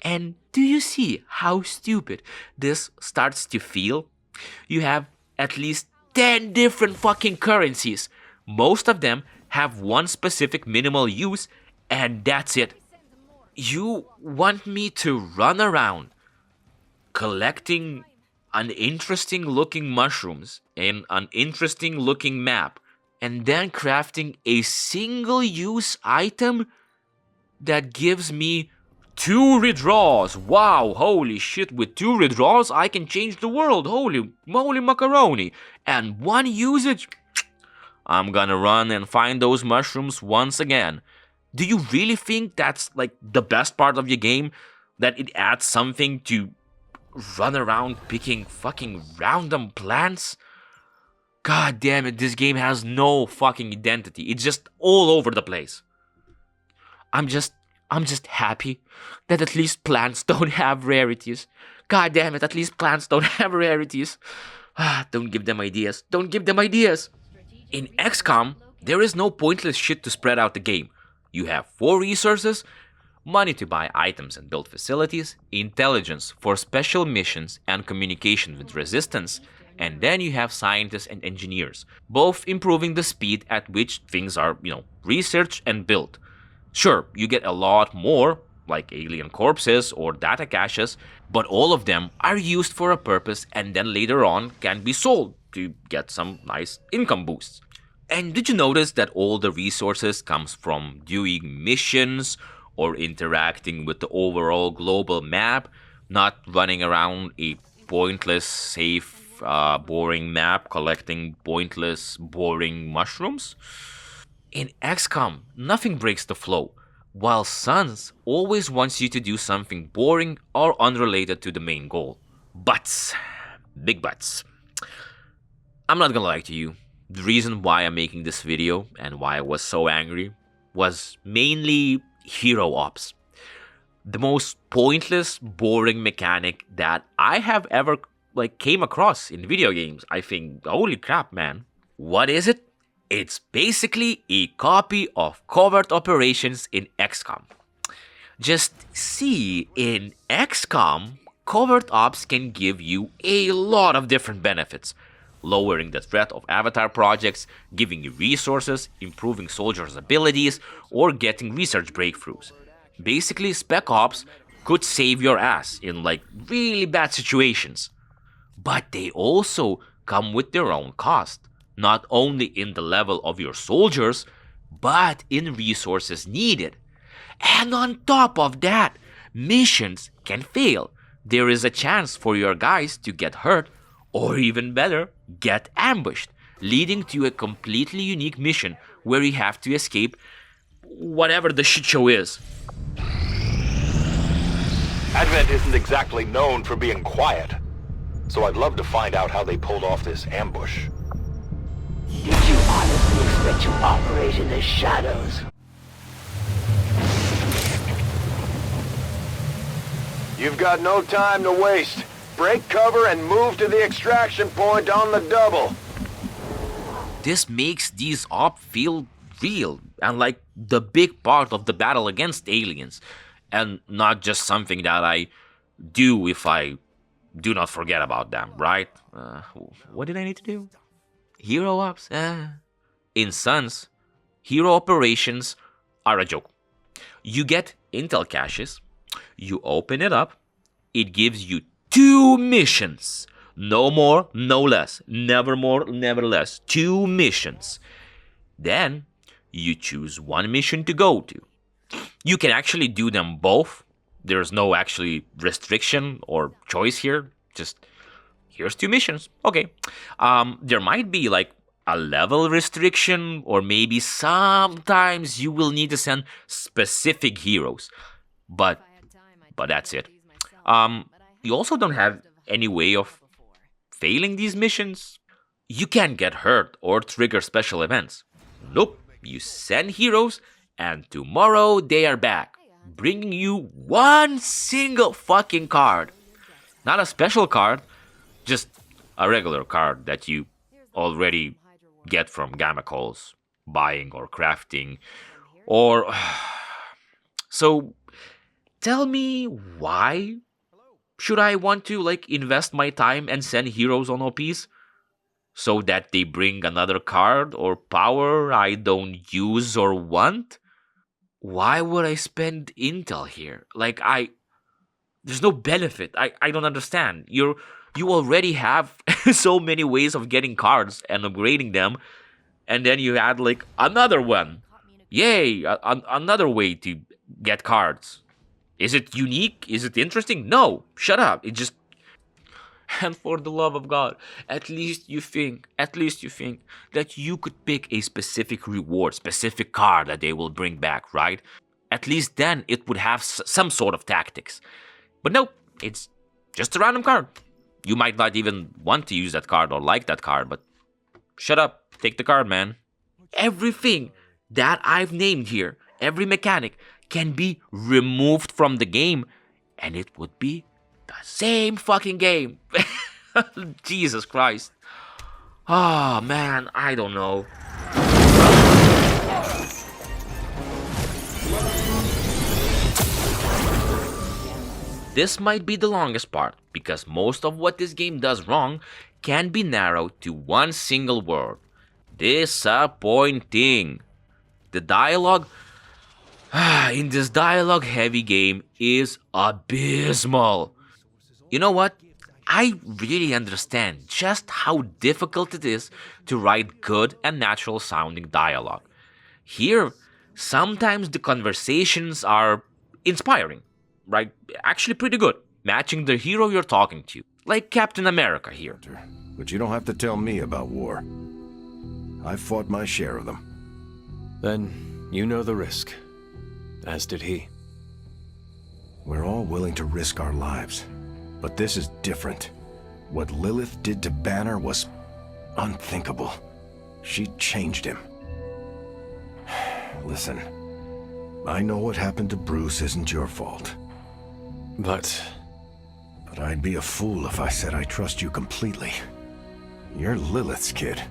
And do you see how stupid this starts to feel? You have at least 10 different fucking currencies. Most of them have one specific minimal use, and that's it. You want me to run around collecting uninteresting looking mushrooms in an interesting looking map and then crafting a single use item that gives me 2 redraws. Wow, holy shit, with 2 redraws I can change the world. Holy moly macaroni. And 1 usage, I'm gonna run and find those mushrooms once again. Do you really think that's like the best part of your game? That it adds something to run around picking fucking random plants? God damn it, this game has no fucking identity. It's just all over the place. I'm just happy that at least plants don't have rarities. God damn it, at least plants don't have rarities. Don't give them ideas. Don't give them ideas. In XCOM, there is no pointless shit to spread out the game. You have 4 resources, money to buy items and build facilities, intelligence for special missions and communication with resistance, and then you have scientists and engineers, both improving the speed at which things are, researched and built. Sure, you get a lot more, like alien corpses or data caches, but all of them are used for a purpose and then later on can be sold to get some nice income boosts. And did you notice that all the resources comes from doing missions or interacting with the overall global map, not running around a pointless, safe, boring map collecting pointless, boring mushrooms? In XCOM, nothing breaks the flow, while Suns always wants you to do something boring or unrelated to the main goal. Buts. Big buts. I'm not gonna lie to you. The reason why I'm making this video and why I was so angry was mainly hero ops. The most pointless, boring mechanic that I have ever came across in video games. I think, holy crap, man. What is it? It's basically a copy of covert operations in XCOM. Just see, in XCOM, covert ops can give you a lot of different benefits. Lowering the threat of avatar projects, giving you resources, improving soldiers' abilities, or getting research breakthroughs. Basically, Spec Ops could save your ass in really bad situations. But they also come with their own cost, not only in the level of your soldiers, but in resources needed. And on top of that, missions can fail. There is a chance for your guys to get hurt, or even better, get ambushed, leading to a completely unique mission where you have to escape whatever the shit show is. Advent isn't exactly known for being quiet, so I'd love to find out how they pulled off this ambush. Did you honestly expect to operate in the shadows? You've got no time to waste. Break cover and move to the extraction point on the double. This makes these ops feel real and like the big part of the battle against aliens, and not just something that I do if I do not forget about them, right? What did I need to do? Hero ups? In Suns, hero operations are a joke. You get intel caches, you open it up, it gives you 2 missions. No more, no less. Never more, never less. 2 missions. Then you choose one mission to go to. You can actually do them both. There's no actually restriction or choice here. Just here's 2 missions. Okay. There might be like a level restriction, or maybe sometimes you will need to send specific heroes. But that's it. You also don't have any way of failing these missions. You can't get hurt or trigger special events. Nope. You send heroes, and tomorrow they are back, bringing you one single fucking card. Not a special card, just a regular card that you already get from gamma calls, buying or crafting, or... So, tell me why should I want to invest my time and send heroes on OPs? So that they bring another card or power I don't use or want? Why would I spend intel here? There's no benefit. I don't understand. You already have so many ways of getting cards and upgrading them, and then you add another one. Yay, another way to get cards. Is it unique? Is it interesting? No, shut up. It just... And for the love of God, at least you think that you could pick a specific reward, specific card that they will bring back, right? At least then it would have some sort of tactics. But no, it's just a random card. You might not even want to use that card or like that card, but shut up, take the card, man. Everything that I've named here, every mechanic, can be removed from the game, and it would be the same fucking game. Jesus Christ. Oh, man, I don't know. This might be the longest part, because most of what this game does wrong can be narrowed to one single word. Disappointing. The dialogue in this dialogue-heavy game is abysmal. You know what? I really understand just how difficult it is to write good and natural-sounding dialogue. Here, sometimes the conversations are inspiring, right? Actually pretty good, matching the hero you're talking to, like Captain America here. But you don't have to tell me about war. I've fought my share of them. Then you know the risk, as did he. We're all willing to risk our lives, but this is different. What Lilith did to Banner was unthinkable. She changed him. Listen, I know what happened to Bruce isn't your fault. But I'd be a fool if I said I trust you completely. You're Lilith's kid.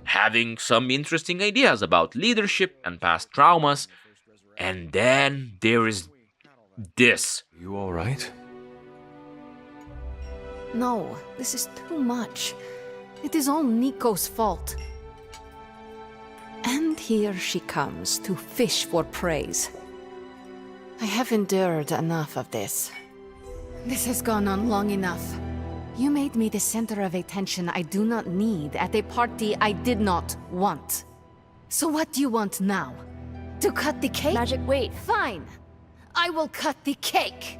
Having some interesting ideas about leadership and past traumas, and then there is this. You all right? No, this is too much. It is all Nico's fault. And here she comes to fish for praise. I have endured enough of this. This has gone on long enough. You made me the center of attention I do not need at a party I did not want. So what do you want now? To cut the cake? Magic, wait. Fine. I will cut the cake.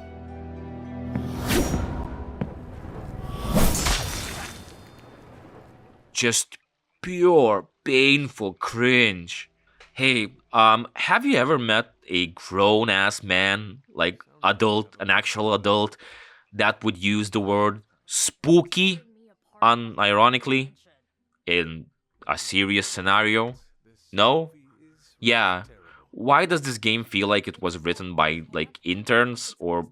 Just pure, painful cringe. Hey, have you ever met a grown-ass man, an actual adult, that would use the word spooky, unironically, in a serious scenario? No? Yeah. Why does this game feel like it was written by, interns or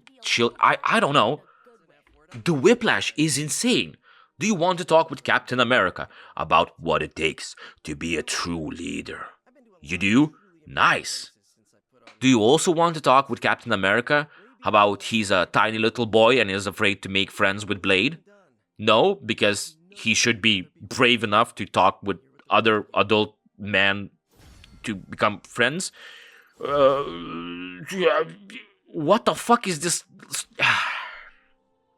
I don't know. The whiplash is insane. Do you want to talk with Captain America about what it takes to be a true leader? You do? Nice. Do you also want to talk with Captain America about he's a tiny little boy and is afraid to make friends with Blade? No, because he should be brave enough to talk with other adult men to become friends. Yeah, what the fuck is this?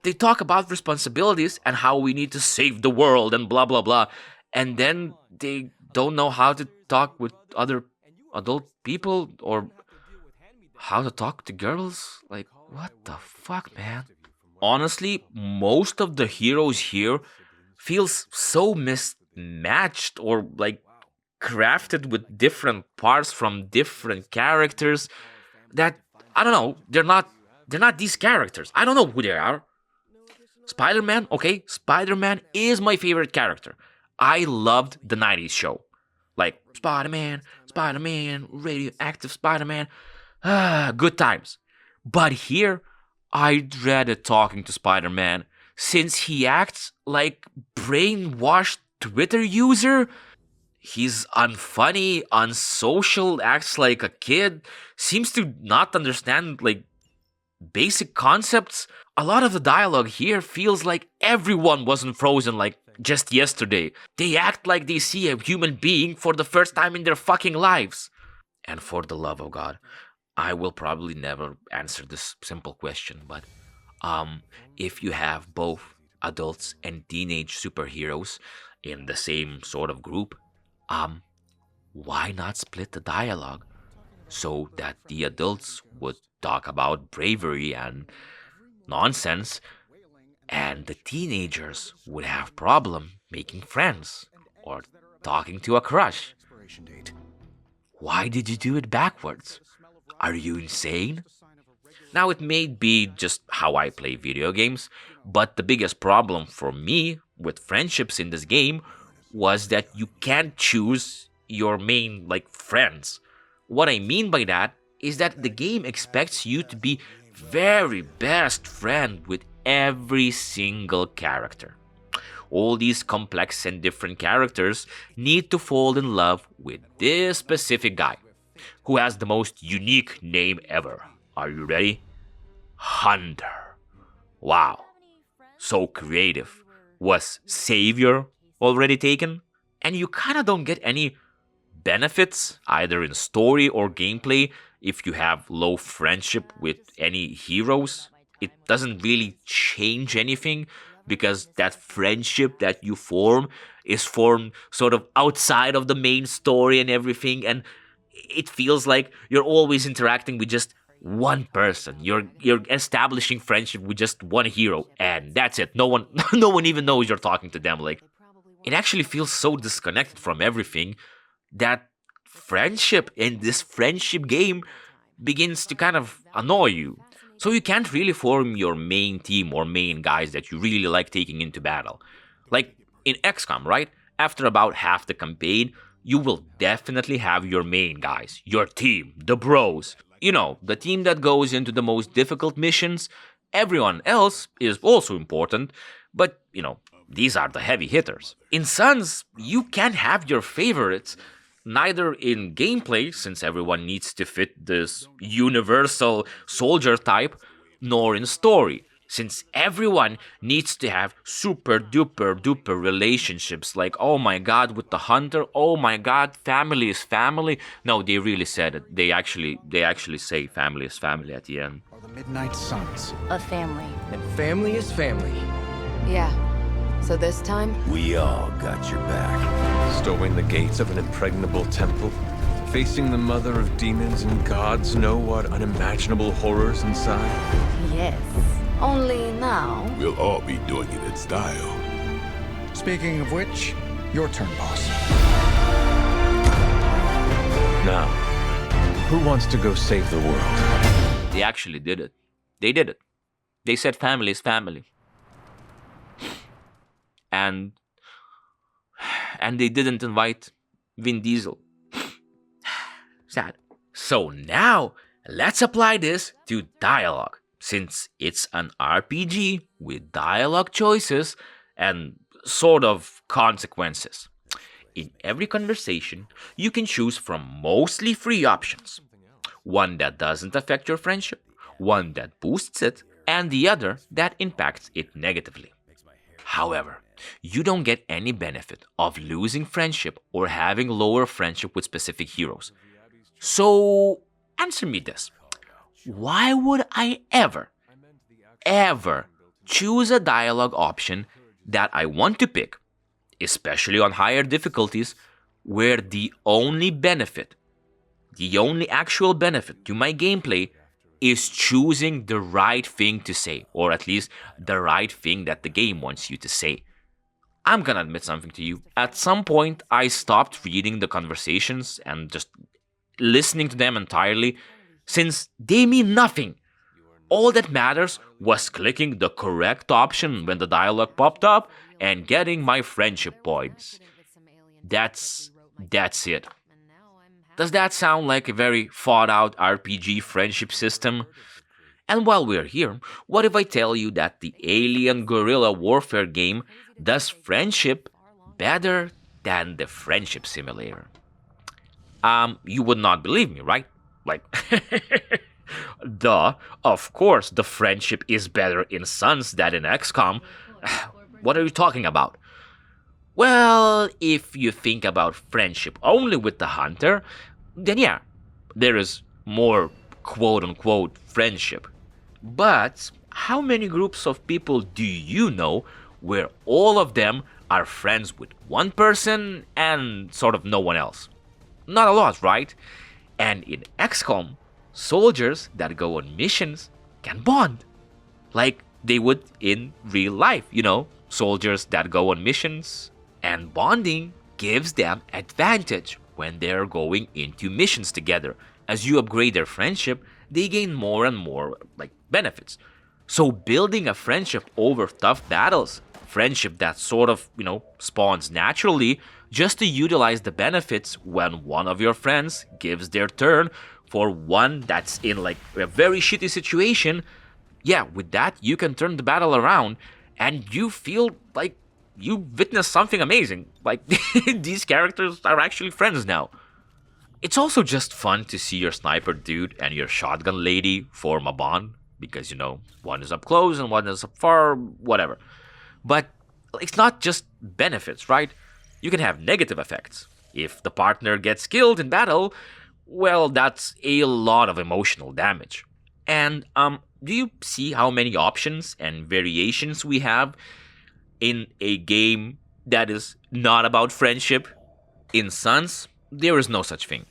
They talk about responsibilities and how we need to save the world and blah blah blah, and then they don't know how to talk with other adult people or how to talk to girls. Like, what the fuck, man? Honestly, most of the heroes here feels so mismatched or like crafted with different parts from different characters that I don't know, they're not these characters. I don't know who they are. Spider-Man, okay, Spider-Man is my favorite character. I loved the 90s show. Like Spider-Man, radioactive Spider-Man. Good times. But here, I dreaded talking to Spider-Man since he acts like brainwashed Twitter user. He's unfunny, unsocial, acts like a kid, seems to not understand like basic concepts. A lot of the dialogue here feels like everyone wasn't frozen like just yesterday. They act like they see a human being for the first time in their fucking lives. And for the love of God, I will probably never answer this simple question, but if you have both adults and teenage superheroes in the same sort of group, why not split the dialogue so that the adults would talk about bravery and nonsense, and the teenagers would have problem making friends or talking to a crush? Why did you do it backwards? Are you insane? Now, it may be just how I play video games, but the biggest problem for me with friendships in this game was that you can't choose your main, like, friends. What I mean by that is that the game expects you to be very best friend with every single character. All these complex and different characters need to fall in love with this specific guy, who has the most unique name ever. Are you ready? Hunter. Wow. So creative. Was Savior already taken? And you kinda don't get any benefits, either in story or gameplay, if you have low friendship with any heroes. It doesn't really change anything, because that friendship that you form is formed sort of outside of the main story and everything, and it feels like you're always interacting with just one person. You're establishing friendship with just one hero, and that's it. No one no one even knows you're talking to them. Like, it actually feels so disconnected from everything that friendship in this friendship game begins to kind of annoy you. So you can't really form your main team or main guys that you really like taking into battle. Like in XCOM, right? After about half the campaign, you will definitely have your main guys, your team, the bros. You know, the team that goes into the most difficult missions. Everyone else is also important, but, you know, these are the heavy hitters. In Sons, you can't have your favorites, neither in gameplay, since everyone needs to fit this universal soldier type, nor in story, since everyone needs to have super duper duper relationships. Like, oh my god, with the hunter, oh my god, family is family. No, they really said it. They actually say family is family at the end. Are the Midnight Suns. A family. And family is family. Yeah. So this time? We all got your back. Storming the gates of an impregnable temple, facing the mother of demons and gods know what unimaginable horrors inside. Yes. Only now. We'll all be doing it in style. Speaking of which, your turn, boss. Now, who wants to go save the world? They actually did it. They did it. They said family is family. And they didn't invite Vin Diesel. Sad. So now, let's apply this to dialogue, since it's an RPG with dialogue choices and sort of consequences. In every conversation, you can choose from mostly free options. One that doesn't affect your friendship, one that boosts it, and the other that impacts it negatively. However, you don't get any benefit of losing friendship or having lower friendship with specific heroes. So, answer me this. Why would I ever choose a dialogue option that I want to pick, especially on higher difficulties, where the only actual benefit to my gameplay is choosing the right thing to say, or at least the right thing that the game wants you to say? I'm gonna admit something to you. At some point, I stopped reading the conversations and just listening to them entirely, since they mean nothing. All that matters was clicking the correct option when the dialogue popped up and getting my friendship points. That's it. Does that sound like a very thought out RPG friendship system? And while we're here, what if I tell you that the Alien Guerrilla Warfare game does friendship better than the Friendship Simulator? You would not believe me, right? Like, of course the friendship is better in Suns than in XCOM. What are you talking about? Well, if you think about friendship only with the hunter, then yeah, there is more quote-unquote friendship. But how many groups of people do you know where all of them are friends with one person and sort of no one else? Not a lot, right? And in XCOM, soldiers that go on missions can bond like they would in real life, soldiers that go on missions, and bonding gives them advantage when they're going into missions together. As you upgrade their friendship, they gain more and more benefits. So building a friendship over tough battles, friendship that sort of, spawns naturally just to utilize the benefits when one of your friends gives their turn for one that's in a very shitty situation. Yeah, with that you can turn the battle around and you feel like you witnessed something amazing. Like, these characters are actually friends now. It's also just fun to see your sniper dude and your shotgun lady form a bond, because, one is up close and one is up far, whatever. But it's not just benefits, right? You can have negative effects. If the partner gets killed in battle, well, that's a lot of emotional damage. And, do you see how many options and variations we have in a game that is not about friendship? In Suns, there is no such thing.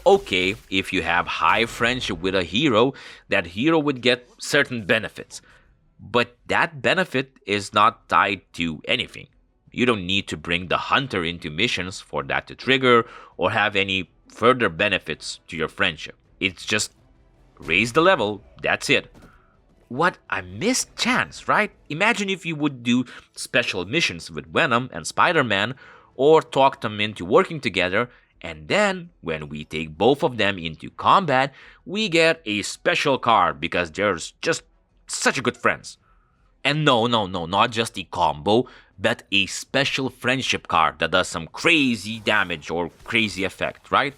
Okay, if you have high friendship with a hero, that hero would get certain benefits. But that benefit is not tied to anything. You don't need to bring the hunter into missions for that to trigger or have any further benefits to your friendship. It's just raise the level, that's it. What a missed chance, right? Imagine if you would do special missions with Venom and Spider-Man, or talk them into working together, and then, when we take both of them into combat, we get a special card because they're just such good friends. And no, not just a combo, but a special friendship card that does some crazy damage or crazy effect, right?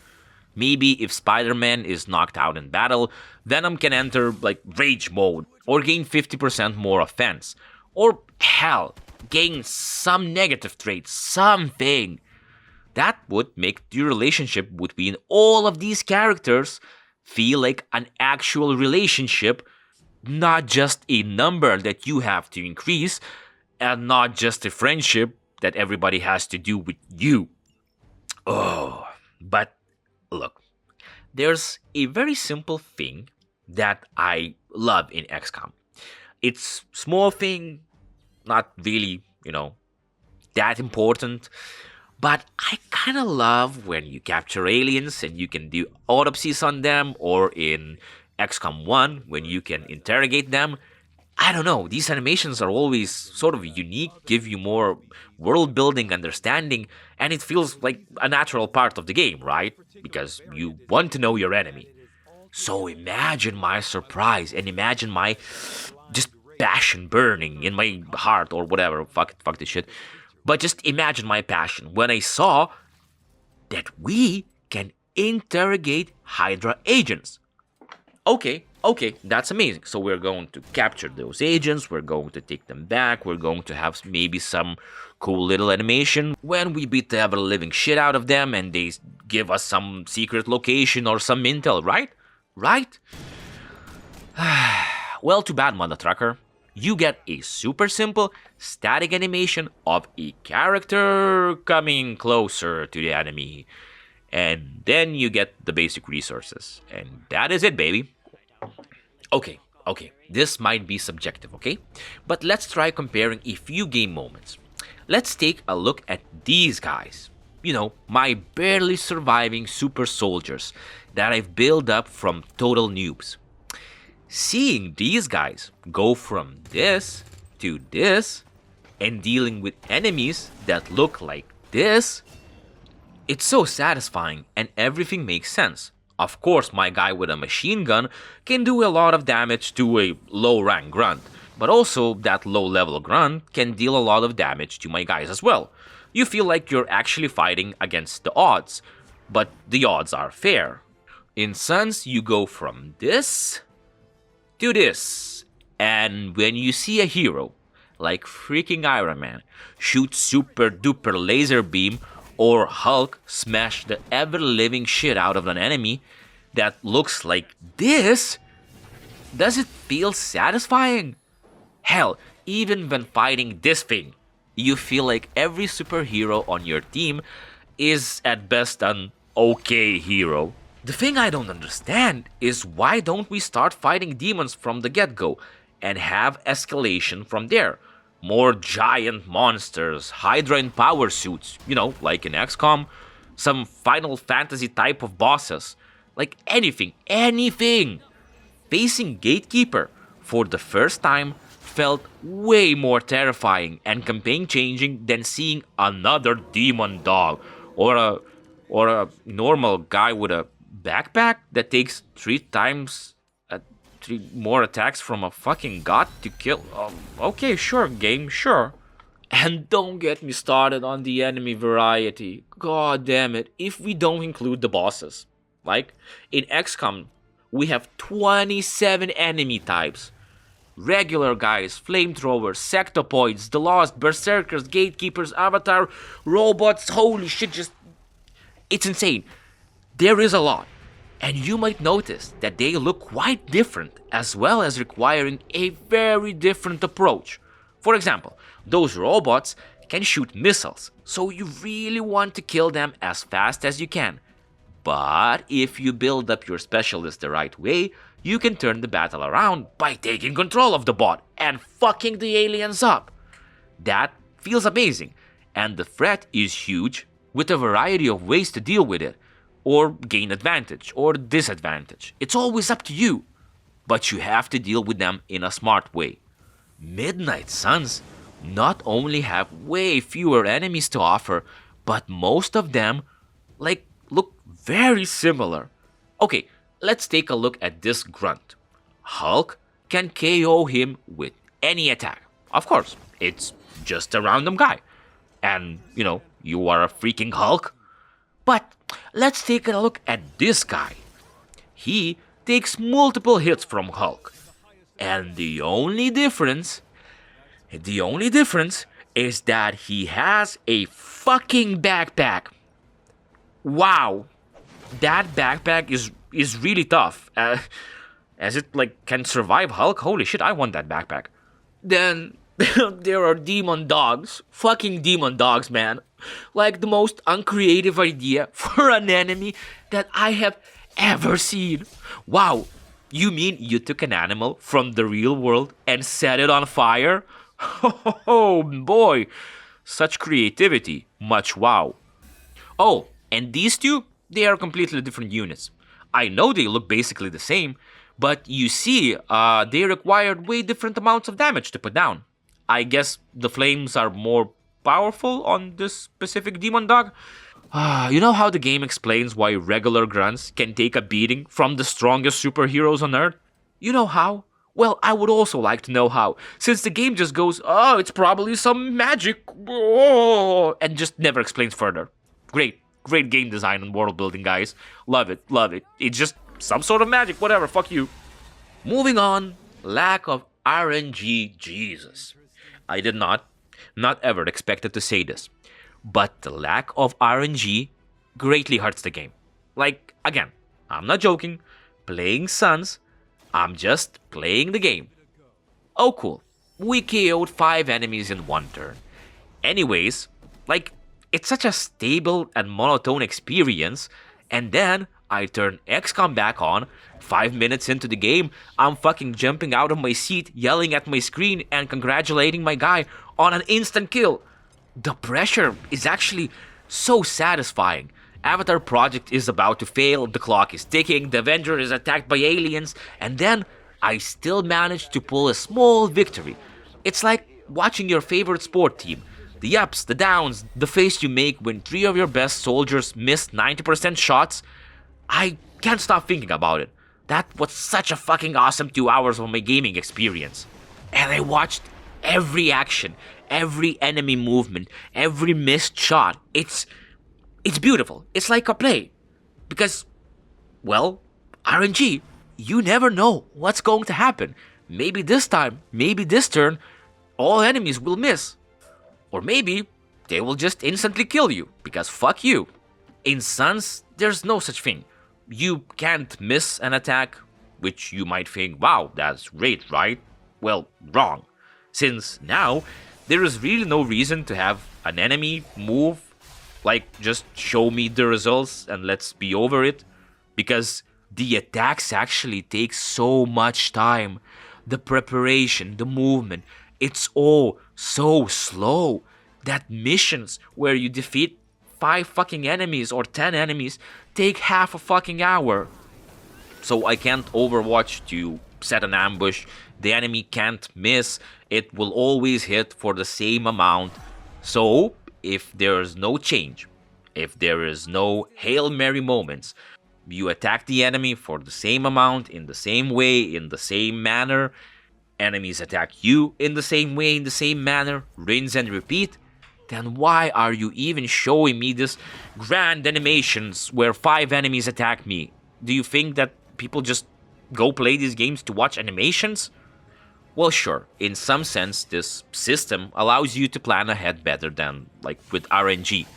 Maybe if Spider-Man is knocked out in battle, Venom can enter rage mode, or gain 50% more offense, or hell, gain some negative trait, something. That would make the relationship between all of these characters feel like an actual relationship, not just a number that you have to increase, and not just a friendship that everybody has to do with you. Oh, but look, there's a very simple thing that I love in XCOM. It's small thing, not really, that important. But I kind of love when you capture aliens and you can do autopsies on them, or in XCOM 1 when you can interrogate them. I don't know, these animations are always sort of unique, give you more world-building understanding, and it feels like a natural part of the game, right? Because you want to know your enemy. So imagine my surprise, and imagine my just passion burning in my heart, or whatever, fuck this shit. But just imagine my passion when I saw that we can interrogate Hydra agents. Okay, Okay, that's amazing. So we're going to capture those agents, we're going to take them back, we're going to have maybe some cool little animation when we beat the ever-living shit out of them and they give us some secret location or some intel, right? Right? Well, too bad, mother trucker. You get a super simple static animation of a character coming closer to the enemy. And then you get the basic resources. And that is it, baby. Okay, this might be subjective, okay? But let's try comparing a few game moments. Let's take a look at these guys. You know, my barely surviving super soldiers that I've built up from total noobs. Seeing these guys go from this to this and dealing with enemies that look like this, it's so satisfying and everything makes sense. Of course, my guy with a machine gun can do a lot of damage to a low-rank grunt, but also that low-level grunt can deal a lot of damage to my guys as well. You feel like you're actually fighting against the odds, but the odds are fair. In Sons, you go from this to this, and when you see a hero, like freaking Iron Man, shoot super duper laser beam, or Hulk smash the ever-living shit out of an enemy that looks like this, does it feel satisfying? Hell, even when fighting this thing, you feel like every superhero on your team is at best an okay hero. The thing I don't understand is why don't we start fighting demons from the get-go and have escalation from there? More giant monsters, Hydra in power suits, you know, like in XCOM, some Final Fantasy type of bosses, like anything. Facing Gatekeeper for the first time felt way more terrifying and campaign changing than seeing another demon dog or a normal guy with a backpack that takes 3 times 3 more attacks from a fucking god to kill. Okay, sure, game, sure. And don't get me started on the enemy variety. God damn it, if we don't include the bosses. Like, in XCOM, we have 27 enemy types. Regular guys, flamethrowers, sectopoids, the Lost, berserkers, gatekeepers, avatar, robots, holy shit, it's insane. There is a lot. And you might notice that they look quite different, as well as requiring a very different approach. For example, those robots can shoot missiles, so you really want to kill them as fast as you can. But if you build up your specialist the right way, you can turn the battle around by taking control of the bot and fucking the aliens up. That feels amazing, and the threat is huge with a variety of ways to deal with it, or gain advantage or disadvantage. It's always up to you, but you have to deal with them in a smart way. Midnight Suns not only have way fewer enemies to offer, but most of them look very similar. Okay, let's take a look at this grunt. Hulk can KO him with any attack. Of course, it's just a random guy. And, you know, you are a freaking Hulk. But let's take a look at this guy. He takes multiple hits from Hulk. And the only difference is that he has a fucking backpack. Wow. That backpack is really tough. As it can survive Hulk. Holy shit, I want that backpack. Then there are demon dogs. Fucking demon dogs, man. Like the most uncreative idea for an enemy that I have ever seen. Wow, you mean you took an animal from the real world and set it on fire? Oh boy, such creativity, much wow. Oh, and these two, they are completely different units. I know they look basically the same, but you see, they required way different amounts of damage to put down. I guess the flames are more powerful on this specific demon dog. You know how the game explains why regular grunts can take a beating from the strongest superheroes on Earth? You know how? Well, I would also like to know how, since the game just goes, oh, it's probably some magic, oh, and just never explains further. Great game design and world building, guys. Love it. It's just some sort of magic, whatever, fuck you. Moving on, lack of RNG, Jesus. I did not ever expected to say this, but the lack of RNG greatly hurts the game. Like, again, I'm not joking, playing Suns, I'm just playing the game. Oh cool, we KO'd 5 enemies in one turn. Anyways, like, it's such a stable and monotone experience, and then I turn XCOM back on. 5 minutes into the game, I'm fucking jumping out of my seat, yelling at my screen, and congratulating my guy on an instant kill. The pressure is actually so satisfying. Avatar Project is about to fail, the clock is ticking, the Avenger is attacked by aliens, and then I still managed to pull a small victory. It's like watching your favorite sport team. The ups, the downs, the face you make when 3 of your best soldiers miss 90% shots. I can't stop thinking about it. That was such a fucking awesome 2 hours of my gaming experience. And I watched every action, every enemy movement, every missed shot. It's beautiful. It's like a play. Because, well, RNG, you never know what's going to happen. Maybe this time, maybe this turn, all enemies will miss. Or maybe they will just instantly kill you, because fuck you. In Suns, there's no such thing. You can't miss an attack, which you might think, wow, that's great, right? Well, wrong. Since now, there is really no reason to have an enemy move, like just show me the results and let's be over it. Because the attacks actually take so much time. The preparation, the movement, it's all so slow that missions where you defeat 5 fucking enemies or 10 enemies take half a fucking hour. So I can't overwatch to set an ambush. The enemy can't miss. It will always hit for the same amount. So if there's no change, if there is no Hail Mary moments, you attack the enemy for the same amount, in the same way, in the same manner. Enemies attack you in the same way, in the same manner, rinse and repeat. Then why are you even showing me this grand animations where 5 enemies attack me? Do you think that people just go play these games to watch animations? Well, sure, in some sense, this system allows you to plan ahead better than, like, with RNG.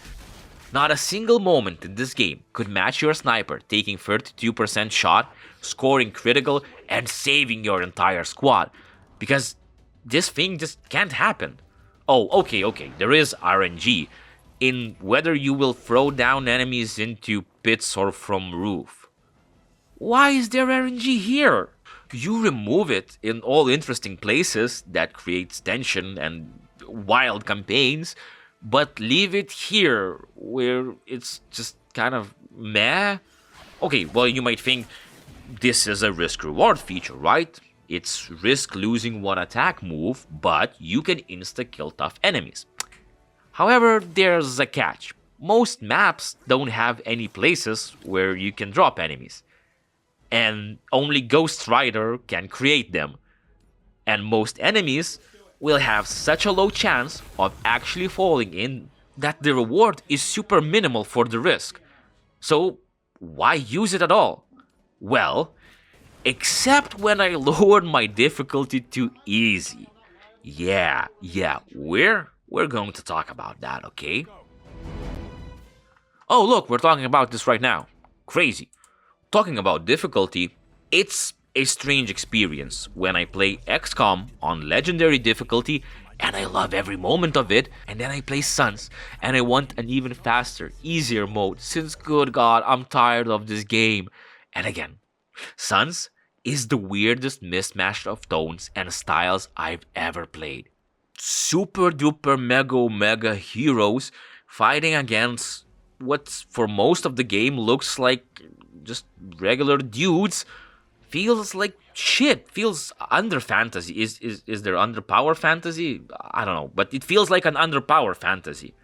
Not a single moment in this game could match your sniper taking 32% shot, scoring critical, and saving your entire squad. Because this thing just can't happen. Oh, okay, there is RNG in whether you will throw down enemies into pits or from roof. Why is there RNG here? You remove it in all interesting places that creates tension and wild campaigns, but leave it here where it's just kind of meh. Okay, well, you might think this is a risk-reward feature, right? It's risk losing one attack move, but you can insta-kill tough enemies. However, there's a catch. Most maps don't have any places where you can drop enemies. And only Ghost Rider can create them. And most enemies will have such a low chance of actually falling in that the reward is super minimal for the risk. So why use it at all? Well, except when I lowered my difficulty to easy. Yeah, we're going to talk about that, okay? Oh, look, we're talking about this right now. Crazy. Talking about difficulty, it's a strange experience when I play XCOM on legendary difficulty and I love every moment of it, and then I play Suns and I want an even faster, easier mode since, good God, I'm tired of this game. And again, Suns is the weirdest mismatch of tones and styles I've ever played. Super duper mega heroes fighting against what for most of the game looks like just regular dudes feels like shit, feels under fantasy. Is there underpower fantasy? I don't know, but it feels like an underpower fantasy.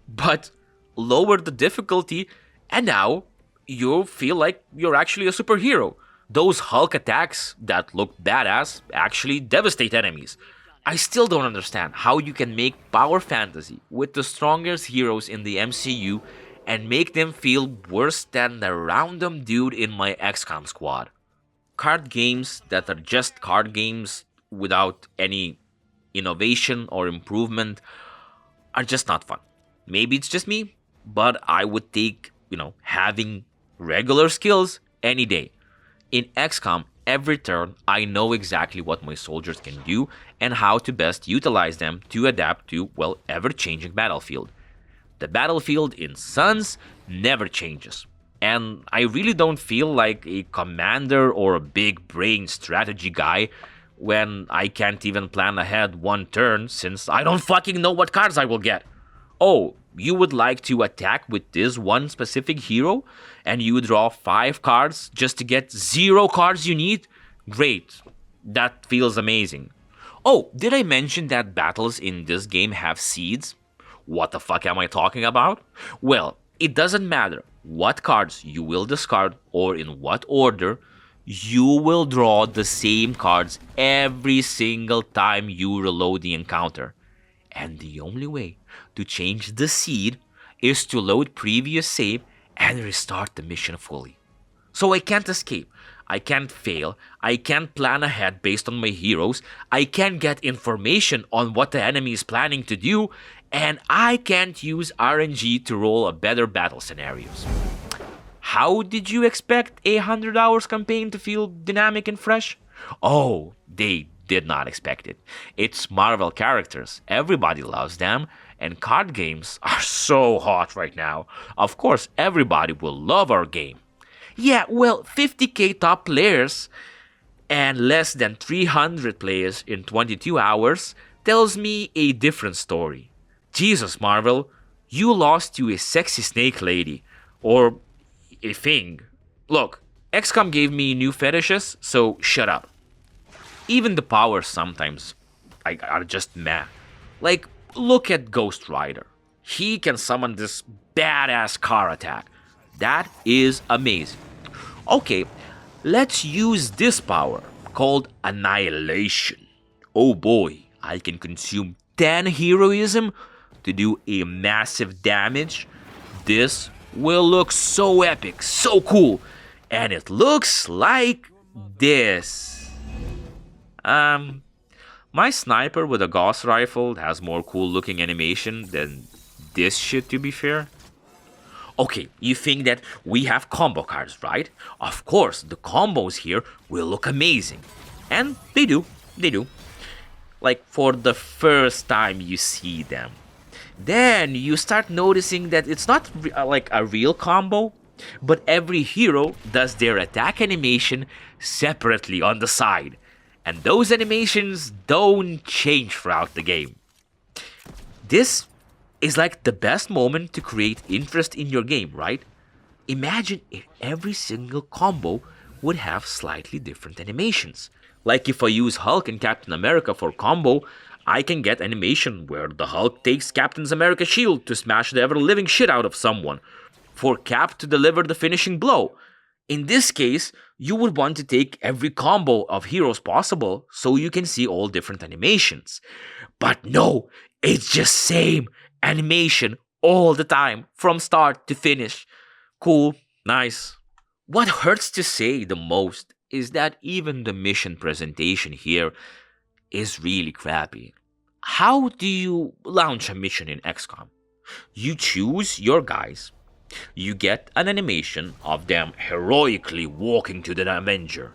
But lower the difficulty and now you feel like you're actually a superhero. Those Hulk attacks that look badass actually devastate enemies. I still don't understand how you can make power fantasy with the strongest heroes in the MCU and make them feel worse than the random dude in my XCOM squad. card games that are just card games without any innovation or improvement are just not fun. Maybe it's just me, but I would take, having regular skills any day. In XCOM, every turn, I know exactly what my soldiers can do and how to best utilize them to adapt to, ever-changing battlefield. The battlefield in Suns never changes. And I really don't feel like a commander or a big brain strategy guy when I can't even plan ahead one turn since I don't fucking know what cards I will get. Oh, you would like to attack with this one specific hero and you draw 5 cards just to get 0 cards you need? Great. That feels amazing. Oh, did I mention that battles in this game have seeds? What the fuck am I talking about? Well, it doesn't matter what cards you will discard or in what order, you will draw the same cards every single time you reload the encounter. And the only way to change the seed is to load previous save and restart the mission fully. So I can't escape, I can't fail, I can't plan ahead based on my heroes, I can't get information on what the enemy is planning to do, and I can't use RNG to roll a better battle scenarios. How did you expect a 100 hours campaign to feel dynamic and fresh? Oh, they did not expect it. It's Marvel characters, everybody loves them, and card games are so hot right now. Of course, everybody will love our game. Yeah, 50k top players and less than 300 players in 22 hours tells me a different story. Jesus, Marvel, you lost to a sexy snake lady. Or a thing. Look, XCOM gave me new fetishes, so shut up. Even the powers sometimes are just meh. Like, look at Ghost Rider. He can summon this badass car attack. That is amazing. Okay, let's use this power called Annihilation. Oh boy, I can consume 10 heroism to do a massive damage. This will look so epic, so cool. And it looks like this. My sniper with a Gauss rifle has more cool looking animation than this shit, to be fair. Okay, you think that we have combo cards, right? Of course, the combos here will look amazing. And they do. Like for the first time you see them. Then you start noticing that it's not like a real combo, but every hero does their attack animation separately on the side. And those animations don't change throughout the game. This is like the best moment to create interest in your game, right? Imagine if every single combo would have slightly different animations. Like if I use Hulk and Captain America for combo, I can get animation where the Hulk takes Captain America's shield to smash the ever-living shit out of someone, for Cap to deliver the finishing blow. In this case, you would want to take every combo of heroes possible so you can see all different animations. But no, it's just same animation all the time, from start to finish. Cool, nice. What hurts to say the most is that even the mission presentation here is really crappy. How do you launch a mission in XCOM? You choose your guys. You get an animation of them heroically walking to the Avenger.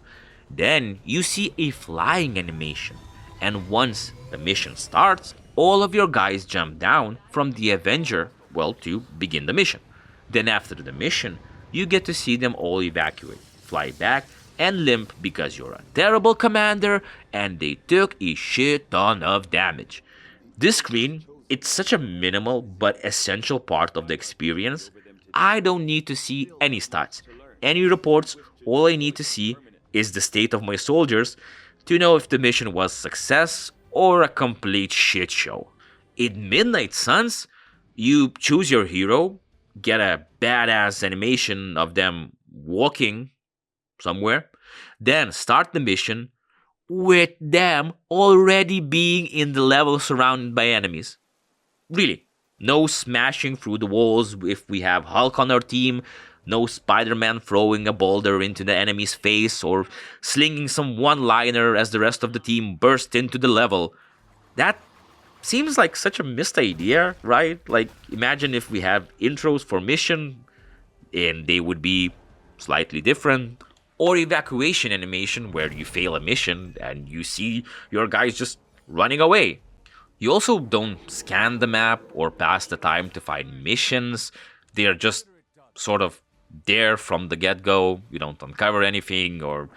Then you see a flying animation. And once the mission starts, all of your guys jump down from the Avenger, to begin the mission. Then after the mission, you get to see them all evacuate, fly back, and limp because you're a terrible commander and they took a shit ton of damage. This screen, it's such a minimal but essential part of the experience. I don't need to see any stats, any reports. All I need to see is the state of my soldiers to know if the mission was a success or a complete shit show. In Midnight Suns, you choose your hero, get a badass animation of them walking somewhere, then start the mission with them already being in the level surrounded by enemies. Really, no smashing through the walls if we have Hulk on our team, No Spider-Man throwing a boulder into the enemy's face or slinging some one-liner as the rest of the team burst into the level. That seems like such a missed idea, right? Like, imagine if we have intros for mission and they would be slightly different. Or evacuation animation where you fail a mission and you see your guys just running away. You also don't scan the map or pass the time to find missions. They're just sort of there from the get-go. You don't uncover anything or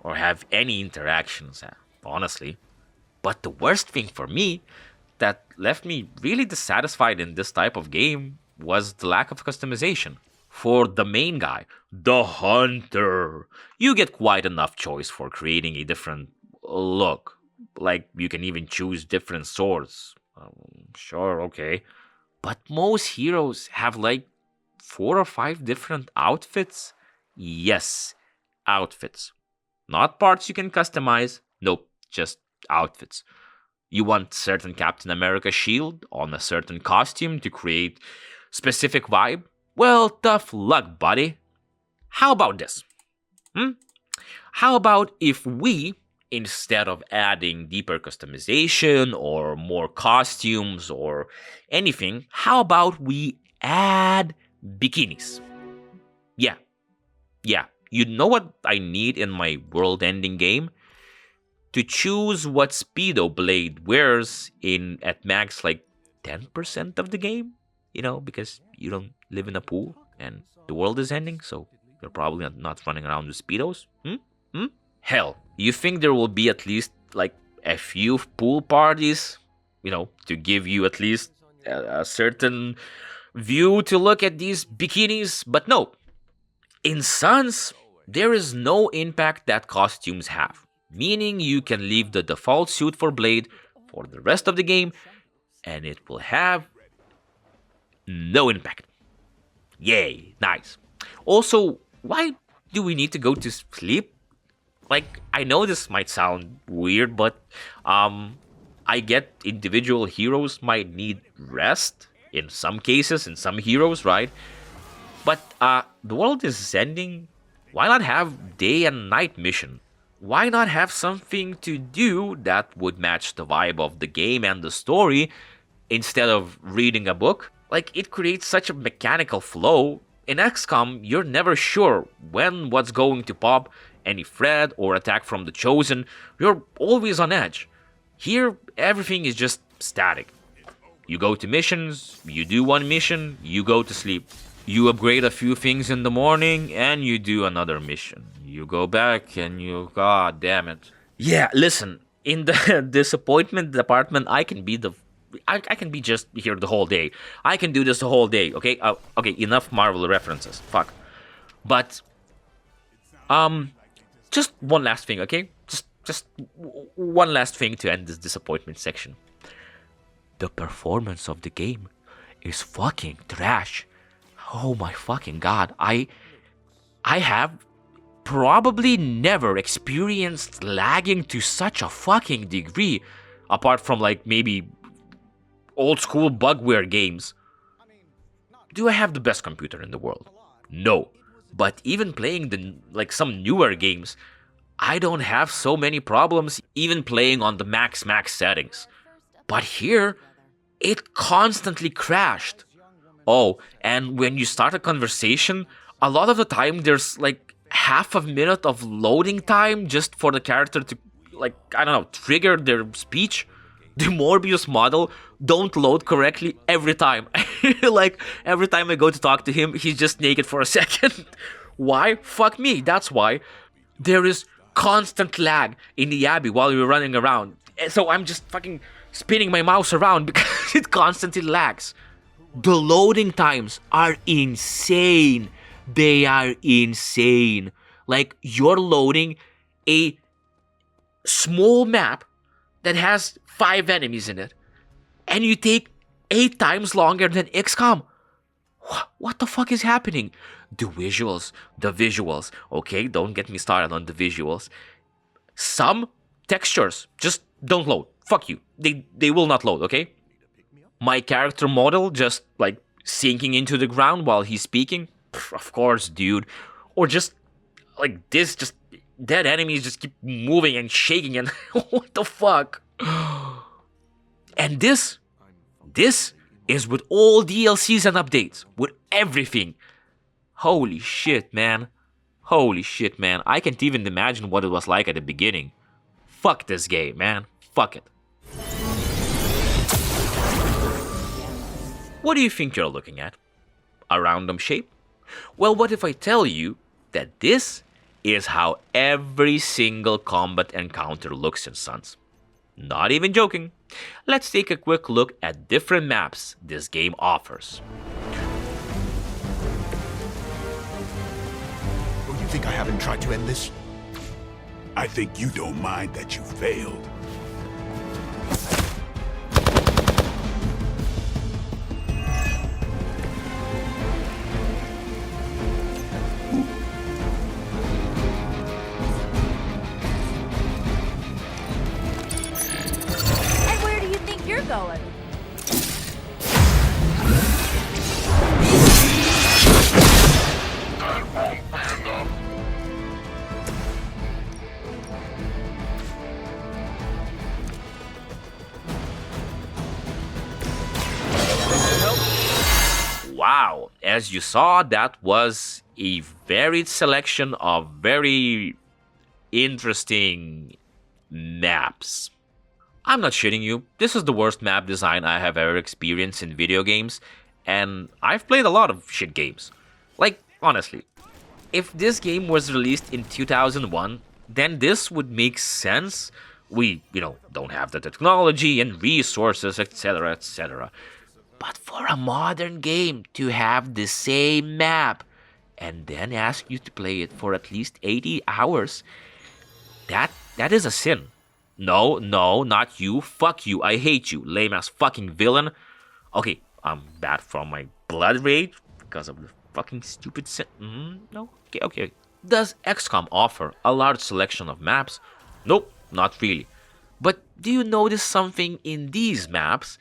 have any interactions, honestly. But the worst thing for me that left me really dissatisfied in this type of game was the lack of customization. For the main guy, the hunter, you get quite enough choice for creating a different look. Like, you can even choose different swords. Sure, okay. But most heroes have like 4 or 5 different outfits. Yes, outfits. Not parts you can customize. Nope, just outfits. You want certain Captain America shield on a certain costume to create specific vibe? Well, tough luck, buddy. How about this? How about if we, instead of adding deeper customization or more costumes or anything, how about we add bikinis? Yeah. You know what I need in my world-ending game? To choose what Speedo Blade wears at max like 10% of the game. You know, because you don't live in a pool and the world is ending, so you're probably not running around with Speedos. Hell, you think there will be at least like a few pool parties, you know, to give you at least a certain view to look at these bikinis? But no. In Suns, there is no impact that costumes have, meaning you can leave the default suit for Blade for the rest of the game and it will have no impact. Yay, nice. Also, why do we need to go to sleep? Like, I know this might sound weird, but I get individual heroes might need rest in some cases, in some heroes, right? But the world is ending. Why not have day and night mission? Why not have something to do that would match the vibe of the game and the story instead of reading a book? Like, it creates such a mechanical flow. In XCOM, you're never sure when what's going to pop, any threat or attack from the Chosen. You're always on edge. Here, everything is just static. You go to missions, you do one mission, you go to sleep. You upgrade a few things in the morning, and you do another mission. You go back, and God damn it. Yeah, listen, in the disappointment department, I can be just here the whole day. I can do this the whole day, okay? Okay, enough Marvel references. Fuck. But, just one last thing, okay? Just one last thing to end this disappointment section. The performance of the game is fucking trash. Oh my fucking god. I have probably never experienced lagging to such a fucking degree, apart from like maybe old school bugware games. Do I have the best computer in the world? No. But even playing some newer games, I don't have so many problems even playing on the max settings. But here, it constantly crashed. Oh, and when you start a conversation, a lot of the time there's like half a minute of loading time just for the character to, trigger their speech. The Morbius model don't load correctly every time. Like, every time I go to talk to him, he's just naked for a second. Why? Fuck me, that's why. There is constant lag in the Abbey while you're running around. So I'm just fucking spinning my mouse around because it constantly lags. The loading times are insane. They are insane. Like, you're loading a small map that has 5 enemies in it, and you take 8 times longer than XCOM. What the fuck is happening? The visuals, okay? Don't get me started on the visuals. Some textures just don't load. Fuck you. They will not load, okay? My character model just, sinking into the ground while he's speaking. Pff, of course, dude. Or just like this, just dead enemies just keep moving and shaking and what the fuck? And this is with all DLCs and updates, with everything. Holy shit, man. Holy shit, man. I can't even imagine what it was like at the beginning. Fuck this game, man. Fuck it. What do you think you're looking at? A random shape? Well, what if I tell you that this is how every single combat encounter looks in Sons? Not even joking. Let's take a quick look at different maps this game offers. Oh, you think I haven't tried to end this? I think you don't mind that you failed. And where do you think you're going? Wow, as you saw, that was a varied selection of very interesting maps. I'm not shitting you, this is the worst map design I have ever experienced in video games, and I've played a lot of shit games. Like, honestly, if this game was released in 2001, then this would make sense. We, don't have the technology and resources, etc., etc. But for a modern game to have the same map and then ask you to play it for at least 80 hours, that is a sin. No, not you. Fuck you. I hate you. Lame ass fucking villain. Okay, I'm bad from my blood rage because of the fucking stupid sin. No? Okay. Does XCOM offer a large selection of maps? Nope, not really. But do you notice something in these maps?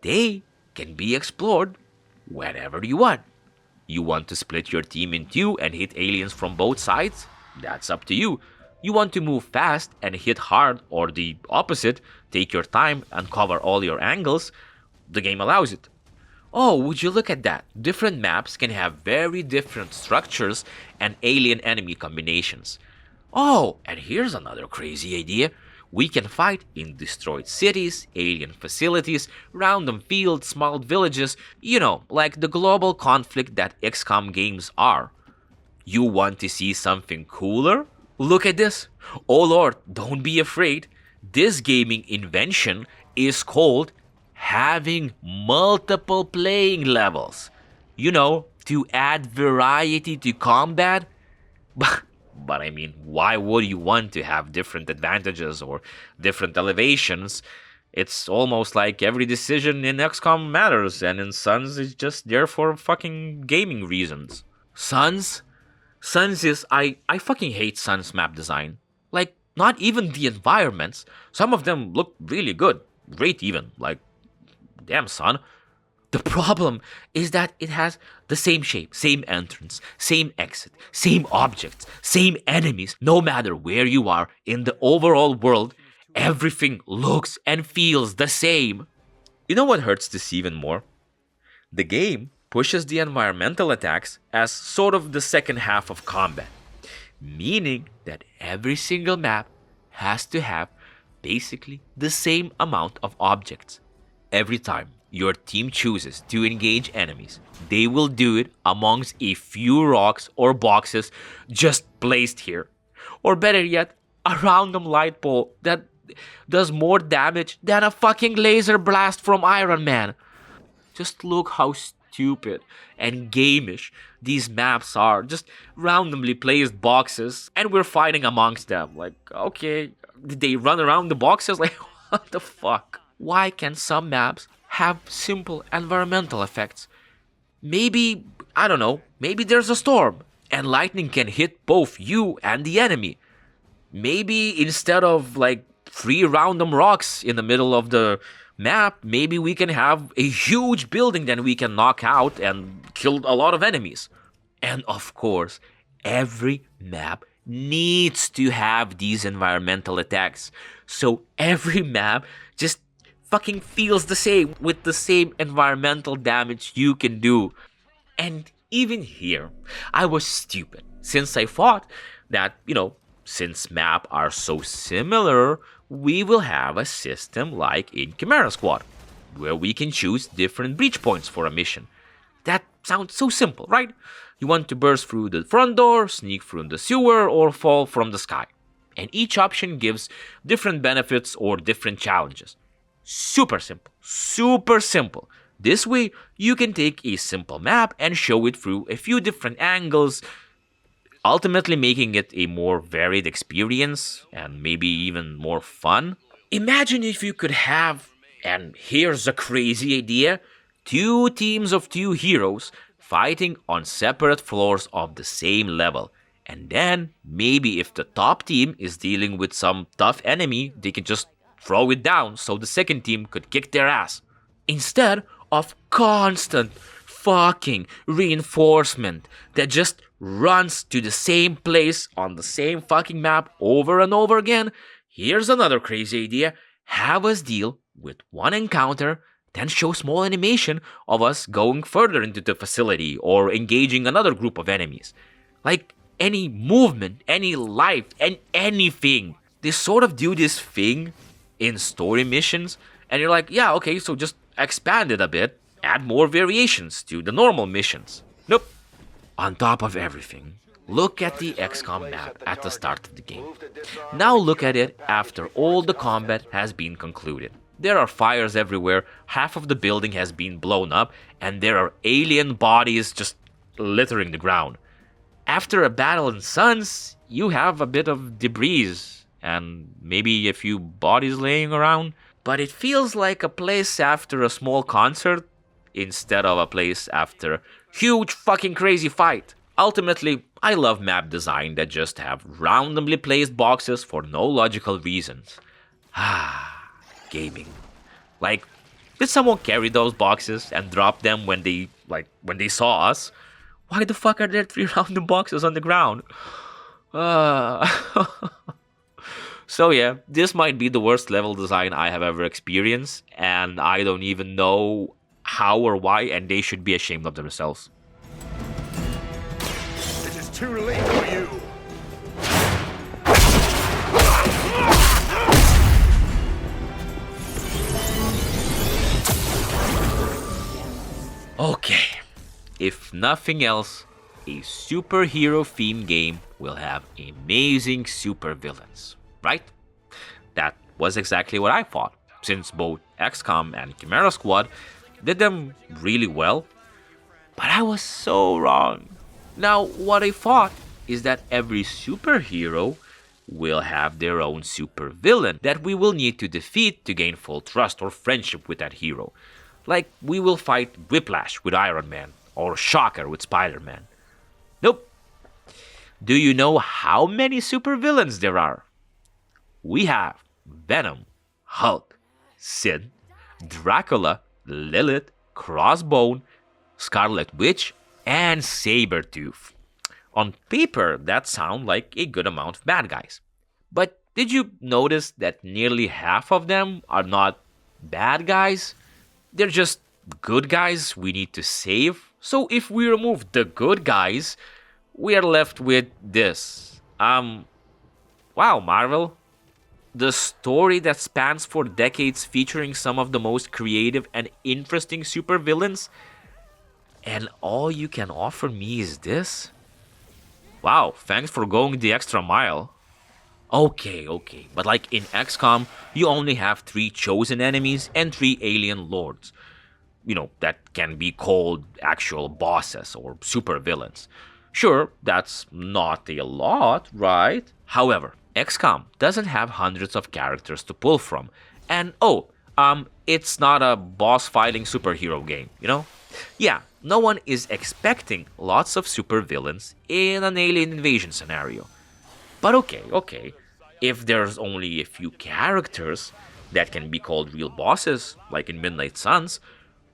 They can be explored whenever you want. You want to split your team in two and hit aliens from both sides? That's up to you. You want to move fast and hit hard, or the opposite, take your time and cover all your angles? The game allows it. Oh, would you look at that? Different maps can have very different structures and alien enemy combinations. Oh, and here's another crazy idea. We can fight in destroyed cities, alien facilities, random fields, small villages, like the global conflict that XCOM games are. You want to see something cooler? Look at this. Oh lord, don't be afraid. This gaming invention is called having multiple playing levels. To add variety to combat. But I mean, why would you want to have different advantages or different elevations? It's almost like every decision in XCOM matters, and in Sons is just there for fucking gaming reasons. Sons is... I fucking hate Sons map design. Like, not even the environments. Some of them look really good. Great even. Like, damn, son. The problem is that it has the same shape, same entrance, same exit, same objects, same enemies. No matter where you are in the overall world, everything looks and feels the same. You know what hurts this even more? The game pushes the environmental attacks as sort of the second half of combat, meaning that every single map has to have basically the same amount of objects. Every time your team chooses to engage enemies, they will do it amongst a few rocks or boxes just placed here. Or better yet, a random light pole that does more damage than a fucking laser blast from Iron Man. Just look how stupid and gamish these maps are. Just randomly placed boxes and we're fighting amongst them. Like, okay, did they run around the boxes? Like, what the fuck? Why can some maps have simple environmental effects? Maybe, I don't know, maybe there's a storm and lightning can hit both you and the enemy. Maybe instead of like 3 random rocks in the middle of the map, maybe we can have a huge building that we can knock out and kill a lot of enemies. And of course, every map needs to have these environmental attacks. So every map just fucking feels the same with the same environmental damage you can do. And even here, I was stupid since I thought that, since map are so similar, we will have a system like in Chimera Squad, where we can choose different breach points for a mission. That sounds so simple, right? You want to burst through the front door, sneak through the sewer, or fall from the sky. And each option gives different benefits or different challenges. Super simple. Super simple. This way, you can take a simple map and show it through a few different angles, ultimately making it a more varied experience and maybe even more fun. Imagine if you could have, and here's a crazy idea, 2 teams of 2 heroes fighting on separate floors of the same level. And then, maybe if the top team is dealing with some tough enemy, they can just throw it down so the second team could kick their ass. Instead of constant fucking reinforcement that just runs to the same place on the same fucking map over and over again, here's another crazy idea. Have us deal with one encounter, then show small animation of us going further into the facility or engaging another group of enemies. Like any movement, any life, and anything. They sort of do this thing in story missions, and you're like, yeah, okay, so just expand it a bit, add more variations to the normal missions. Nope. On top of everything, look at the XCOM map at the start of the game. Now look at it after all the combat has been concluded. There are fires everywhere, half of the building has been blown up, and there are alien bodies just littering the ground. After a battle in Suns, you have a bit of debris and maybe a few bodies laying around, but it feels like a place after a small concert instead of a place after a huge fucking crazy fight. Ultimately, I love map design that just have randomly placed boxes for no logical reasons. Gaming. Like, did someone carry those boxes and drop them when they saw us? Why the fuck are there 3 random boxes on the ground? So yeah, this might be the worst level design I have ever experienced, and I don't even know how or why, and they should be ashamed of themselves. It is too late for you. Okay, if nothing else, a superhero-themed game will have amazing supervillains, right? That was exactly what I thought, since both XCOM and Chimera Squad did them really well. But I was so wrong. Now, what I thought is that every superhero will have their own supervillain that we will need to defeat to gain full trust or friendship with that hero. Like, we will fight Whiplash with Iron Man, or Shocker with Spider-Man. Nope. Do you know how many supervillains there are? We have Venom, Hulk, Sid, Dracula, Lilith, Crossbone, Scarlet Witch, and Sabretooth. On paper, that sounds like a good amount of bad guys. But did you notice that nearly half of them are not bad guys? They're just good guys we need to save. So if we remove the good guys, we are left with this. Wow, Marvel. The story that spans for decades featuring some of the most creative and interesting supervillains, and all you can offer me is this? Wow, thanks for going the extra mile. Okay, but like in XCOM, you only have 3 chosen enemies and 3 alien lords. That can be called actual bosses or supervillains. Sure, that's not a lot, right? However, XCOM doesn't have hundreds of characters to pull from. And it's not a boss fighting superhero game, Yeah, no one is expecting lots of supervillains in an alien invasion scenario. But okay, if there's only a few characters that can be called real bosses, like in Midnight Suns,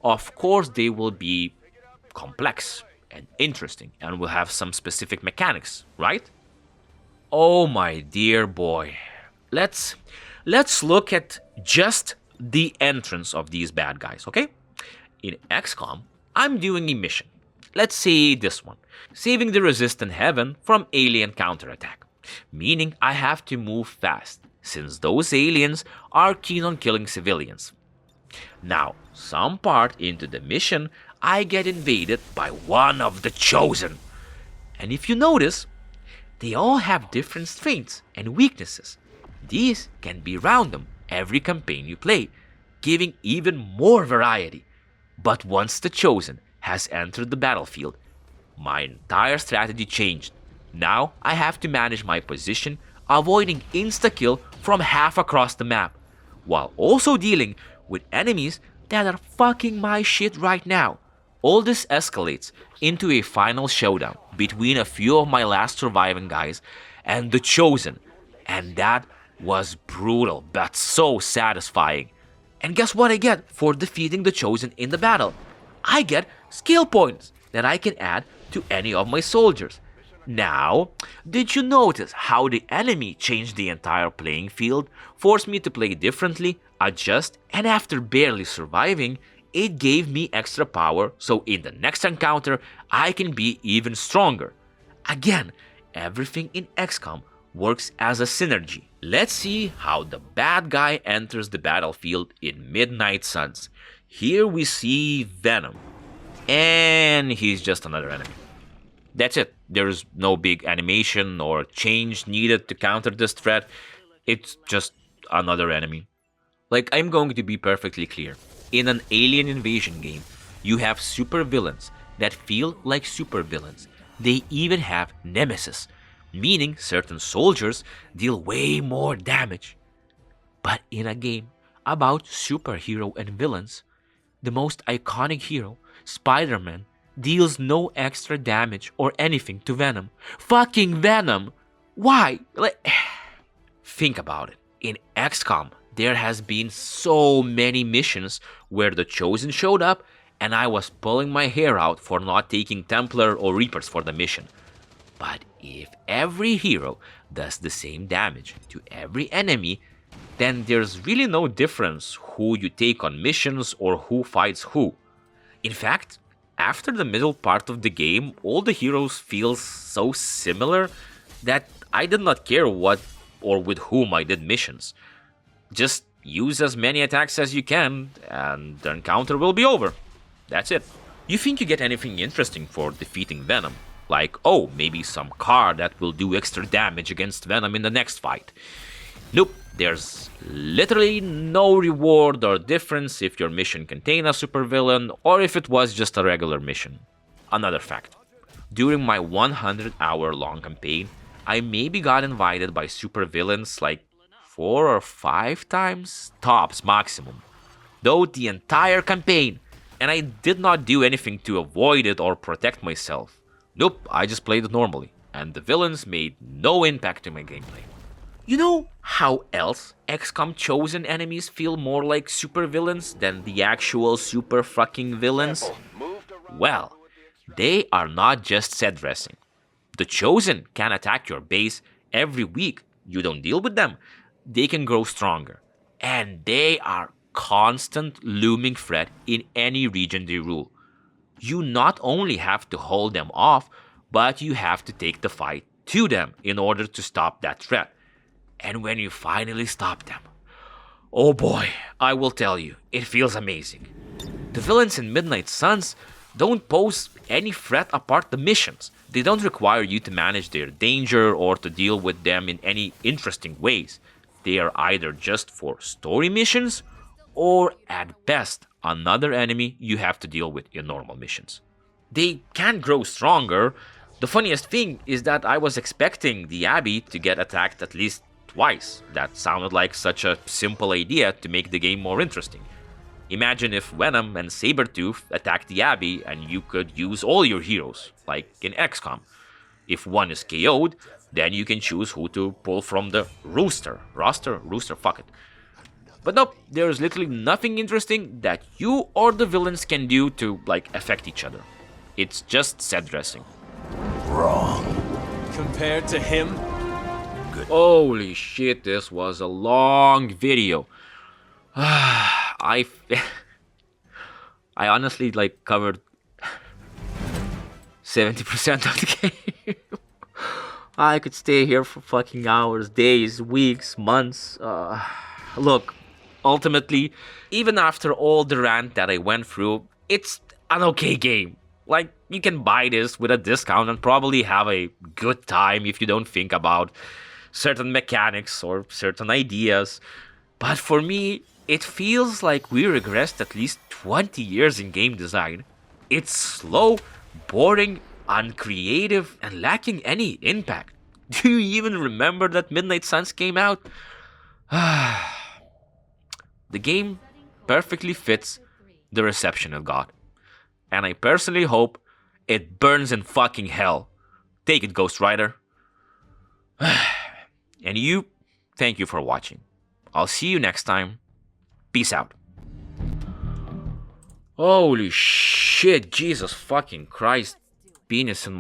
of course they will be complex and interesting and will have some specific mechanics, right? Oh my dear boy. Let's look at just the entrance of these bad guys, okay? In XCOM, I'm doing a mission. Let's say this one. Saving the resistant heaven from alien counterattack. Meaning I have to move fast, since those aliens are keen on killing civilians. Now, some part into the mission, I get invaded by one of the Chosen. And if you notice, they all have different strengths and weaknesses. These can be random every campaign you play, giving even more variety. But once the Chosen has entered the battlefield, my entire strategy changed. Now I have to manage my position, avoiding insta-kill from half across the map, while also dealing with enemies that are fucking my shit right now. All this escalates into a final showdown between a few of my last surviving guys and the Chosen, and that was brutal but so satisfying. And guess what I get for defeating the Chosen in the battle? I get skill points that I can add to any of my soldiers. Now, did you notice how the enemy changed the entire playing field, forced me to play differently, adjust, and after barely surviving, it gave me extra power so in the next encounter, I can be even stronger. Again, everything in XCOM works as a synergy. Let's see how the bad guy enters the battlefield in Midnight Suns. Here we see Venom, and he's just another enemy. That's it. There's no big animation or change needed to counter this threat. It's just another enemy. Like, I'm going to be perfectly clear. In an alien invasion game, you have supervillains that feel like supervillains. They even have nemesis, meaning certain soldiers deal way more damage. But in a game about superhero and villains, the most iconic hero, Spider-Man, deals no extra damage or anything to Venom. Fucking Venom! Why? Think about it. In XCOM, there has been so many missions where the Chosen showed up and I was pulling my hair out for not taking Templar or Reapers for the mission. But if every hero does the same damage to every enemy, then there's really no difference who you take on missions or who fights who. In fact, after the middle part of the game, all the heroes feel so similar that I did not care what or with whom I did missions. Just use as many attacks as you can, and the encounter will be over. That's it. You think you get anything interesting for defeating Venom? Like, oh, maybe some car that will do extra damage against Venom in the next fight. Nope, there's literally no reward or difference if your mission contained a supervillain or if it was just a regular mission. Another fact. During my 100-hour-long campaign, I maybe got invited by supervillains like 4 or 5 times, tops maximum. Though the entire campaign, and I did not do anything to avoid it or protect myself. Nope, I just played it normally, and the villains made no impact to my gameplay. You know how else XCOM Chosen enemies feel more like supervillains than the actual super fucking villains? Well, they are not just set dressing. The Chosen can attack your base every week. You don't deal with them. They can grow stronger. And they are constant looming threat in any region they rule. You not only have to hold them off, but you have to take the fight to them in order to stop that threat. And when you finally stop them, oh boy, I will tell you, it feels amazing. The villains in Midnight Suns don't pose any threat apart the missions. They don't require you to manage their danger or to deal with them in any interesting ways. They are either just for story missions or at best another enemy you have to deal with in normal missions. They can grow stronger. The funniest thing is that I was expecting the Abbey to get attacked at least twice. That sounded like such a simple idea to make the game more interesting. Imagine if Venom and Sabretooth attacked the Abbey and you could use all your heroes, like in XCOM. If one is KO'd, then you can choose who to pull from the roster, fuck it. But nope, there's literally nothing interesting that you or the villains can do to, affect each other. It's just set dressing. Wrong. Compared to him? Holy shit, this was a long video. I honestly like covered 70% of the game. I could stay here for fucking hours, days, weeks, months. Look, ultimately, even after all the rant that I went through, it's an okay game. Like, you can buy this with a discount and probably have a good time if you don't think about certain mechanics or certain ideas. But for me, it feels like we regressed at least 20 years in game design. It's slow, boring, uncreative, and lacking any impact. Do you even remember that Midnight Suns came out? The game perfectly fits the reception it got. And I personally hope it burns in fucking hell. Take it, Ghost Rider. And you, thank you for watching. I'll see you next time. Peace out. Holy shit, Jesus fucking Christ. Penis in